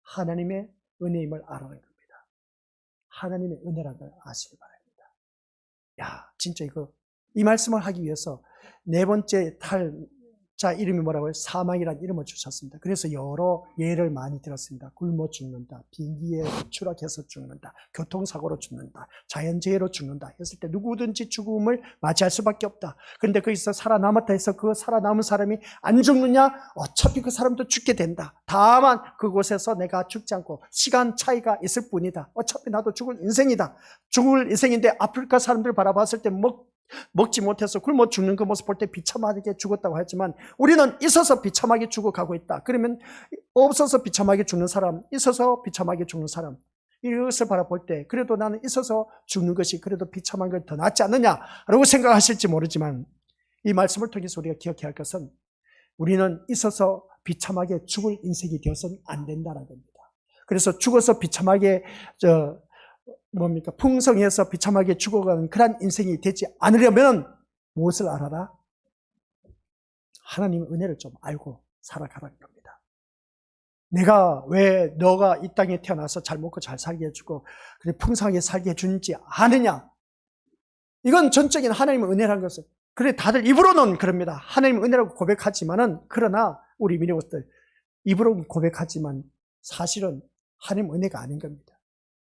하나님의 은혜임을 알아는 겁니다. 하나님의 은혜라는 걸 아시기 바랍니다. 야, 진짜 이 말씀을 하기 위해서 네 번째 자 이름이 뭐라고요? 사망이라는 이름을 주셨습니다. 그래서 여러 예를 많이 들었습니다. 굶어 죽는다, 비행기에 추락해서 죽는다, 교통사고로 죽는다, 자연재해로 죽는다 했을 때 누구든지 죽음을 맞이할 수밖에 없다. 그런데 거기서 살아남았다 해서 그 살아남은 사람이 안 죽느냐? 어차피 그 사람도 죽게 된다. 다만 그곳에서 내가 죽지 않고 시간 차이가 있을 뿐이다. 어차피 나도 죽을 인생이다. 죽을 인생인데 아프리카 사람들 바라봤을 때 먹지 못해서 굶어 죽는 그 모습 볼 때 비참하게 죽었다고 하지만 우리는 있어서 비참하게 죽어가고 있다. 그러면 없어서 비참하게 죽는 사람, 있어서 비참하게 죽는 사람 이것을 바라볼 때 그래도 나는 있어서 죽는 것이 그래도 비참한 건 더 낫지 않느냐라고 생각하실지 모르지만 이 말씀을 통해서 우리가 기억해야 할 것은 우리는 있어서 비참하게 죽을 인생이 되어서는 안 된다는 겁니다. 그래서 죽어서 비참하게 풍성해서 비참하게 죽어가는 그런 인생이 되지 않으려면 무엇을 알아라? 하나님의 은혜를 좀 알고 살아가라는 겁니다. 내가 왜 너가 이 땅에 태어나서 잘 먹고 잘 살게 해주고 그래 풍성하게 살게 해주는지 아느냐? 이건 전적인 하나님의 은혜라는 것은, 그래 다들 입으로는 그럽니다. 하나님의 은혜라고 고백하지만은, 그러나 우리 민족들 입으로는 고백하지만 사실은 하나님의 은혜가 아닌 겁니다.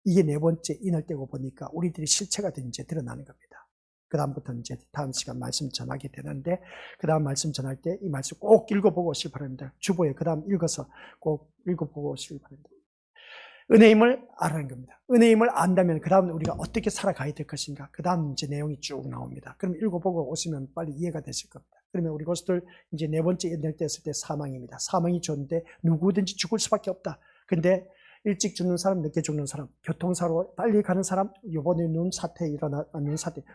이게 네 번째 인할 때고 보니까 우리들이 실체가 된 이제 드러나는 겁니다. 그 다음부터는 이제 다음 시간 말씀 전하게 되는데, 그 다음 말씀 전할 때 이 말씀 꼭 읽어보고 오시기 바랍니다. 주보에 그 다음 읽어서 꼭 읽어보고 오시기 바랍니다. 은혜임을 알아는 겁니다. 은혜임을 안다면 그 다음 우리가 어떻게 살아가야 될 것인가, 그 다음 이제 내용이 쭉 나옵니다. 그럼 읽어보고 오시면 빨리 이해가 되실 겁니다. 그러면 우리 것들 이제 네 번째 인할 때 했을 때 사망입니다. 사망이 좋은데 누구든지 죽을 수밖에 없다. 근데 일찍 죽는 사람, 늦게 죽는 사람, 교통사고로 빨리 가는 사람, 이번에 눈 사태,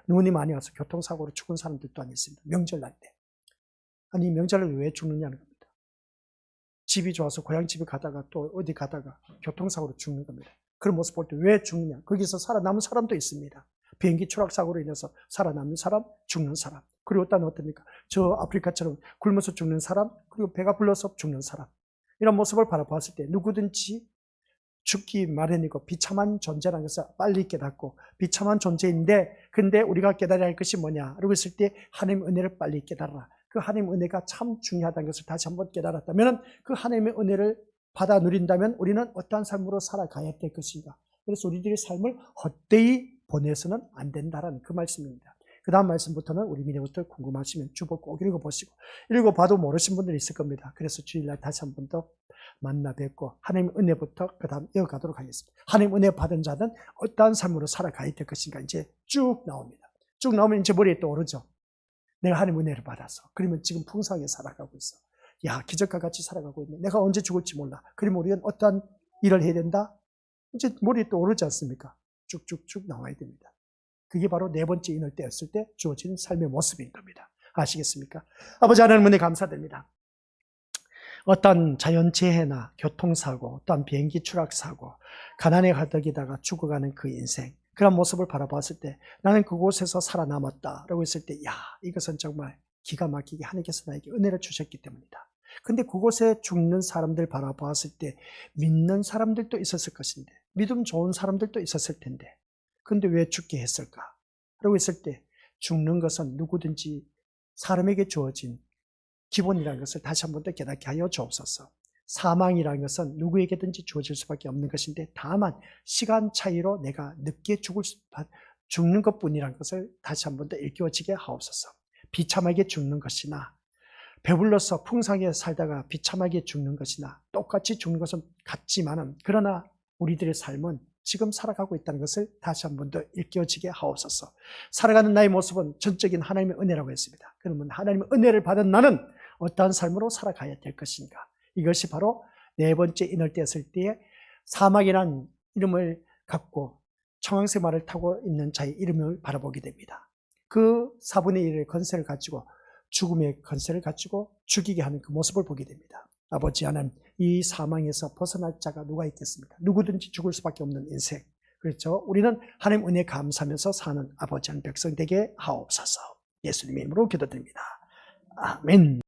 눈이 많이 와서 교통사고로 죽은 사람들 또한 있습니다. 명절날 때. 아니, 명절날 왜 죽느냐는 겁니다. 집이 좋아서 고향집에 가다가 또 어디 가다가 교통사고로 죽는 겁니다. 그런 모습 볼 때 왜 죽느냐? 거기서 살아남은 사람도 있습니다. 비행기 추락사고로 인해서 살아남는 사람, 죽는 사람. 그리고 또 어떻습니까? 저 아프리카처럼 굶어서 죽는 사람, 그리고 배가 불러서 죽는 사람. 이런 모습을 바라봤을 때 누구든지 죽기 마련이고 비참한 존재라는 것을 빨리 깨닫고, 비참한 존재인데 근데 우리가 깨달아야 할 것이 뭐냐? 그러고 있을 때 하나님의 은혜를 빨리 깨달아라. 그 하나님의 은혜가 참 중요하다는 것을 다시 한번 깨달았다면, 그 하나님의 은혜를 받아 누린다면 우리는 어떠한 삶으로 살아가야 될 것인가. 그래서 우리들의 삶을 헛되이 보내서는 안 된다라는 그 말씀입니다. 그 다음 말씀부터는 우리 미래부터 궁금하시면 주보 꼭 읽어보시고, 읽어봐도 모르신 분들이 있을 겁니다. 그래서 주일날 다시 한 번 더 만나 뵙고 하나님의 은혜부터 그 다음 이어가도록 하겠습니다. 하나님의 은혜 받은 자는 어떠한 삶으로 살아가야 될 것인가 이제 쭉 나옵니다. 쭉 나오면 이제 머리에 또 오르죠. 내가 하나님의 은혜를 받아서 그러면 지금 풍성하게 살아가고 있어. 야, 기적과 같이 살아가고 있네. 내가 언제 죽을지 몰라. 그러면 우리는 어떠한 일을 해야 된다? 이제 머리에 또 오르지 않습니까? 쭉쭉쭉 나와야 됩니다. 그게 바로 네 번째 인할 때였을 때 주어진 삶의 모습인 겁니다. 아시겠습니까? 아버지 하나님 은혜 감사드립니다. 어떤 자연재해나 교통사고, 또한 비행기 추락사고, 가난에 가득이다가 죽어가는 그 인생, 그런 모습을 바라봤을 때 나는 그곳에서 살아남았다라고 했을 때, 야, 이것은 정말 기가 막히게 하나님께서 나에게 은혜를 주셨기 때문이다. 근데 그곳에 죽는 사람들 바라봤을 때 믿는 사람들도 있었을 것인데, 믿음 좋은 사람들도 있었을 텐데, 근데 왜 죽게 했을까? 라고 했을 때 죽는 것은 누구든지 사람에게 주어진 기본이라는 것을 다시 한 번 더 깨닫게 하여 주옵소서. 사망이라는 것은 누구에게든지 주어질 수밖에 없는 것인데, 다만 시간 차이로 내가 늦게 죽는 것뿐이라는 것을 다시 한 번 더 일깨워지게 하옵소서. 비참하게 죽는 것이나 배불러서 풍성하게 살다가 비참하게 죽는 것이나 똑같이 죽는 것은 같지만은, 그러나 우리들의 삶은 지금 살아가고 있다는 것을 다시 한 번 더 일깨워지게 하옵소서. 살아가는 나의 모습은 전적인 하나님의 은혜라고 했습니다. 그러면 하나님의 은혜를 받은 나는 어떠한 삶으로 살아가야 될 것인가? 이것이 바로 네 번째 인할 때였을 때에 사막이라는 이름을 갖고 청황새 말을 타고 있는 자의 이름을 바라보게 됩니다. 그 4분의 1의 건세를 가지고 죽음의 건세를 가지고 죽이게 하는 그 모습을 보게 됩니다. 아버지 하나님, 이 사망에서 벗어날 자가 누가 있겠습니까? 누구든지 죽을 수밖에 없는 인생. 그렇죠? 우리는 하나님 은혜 감사하면서 사는 아버지 하나님 백성 되게 하옵소서. 예수님의 이름으로 기도드립니다. 아멘.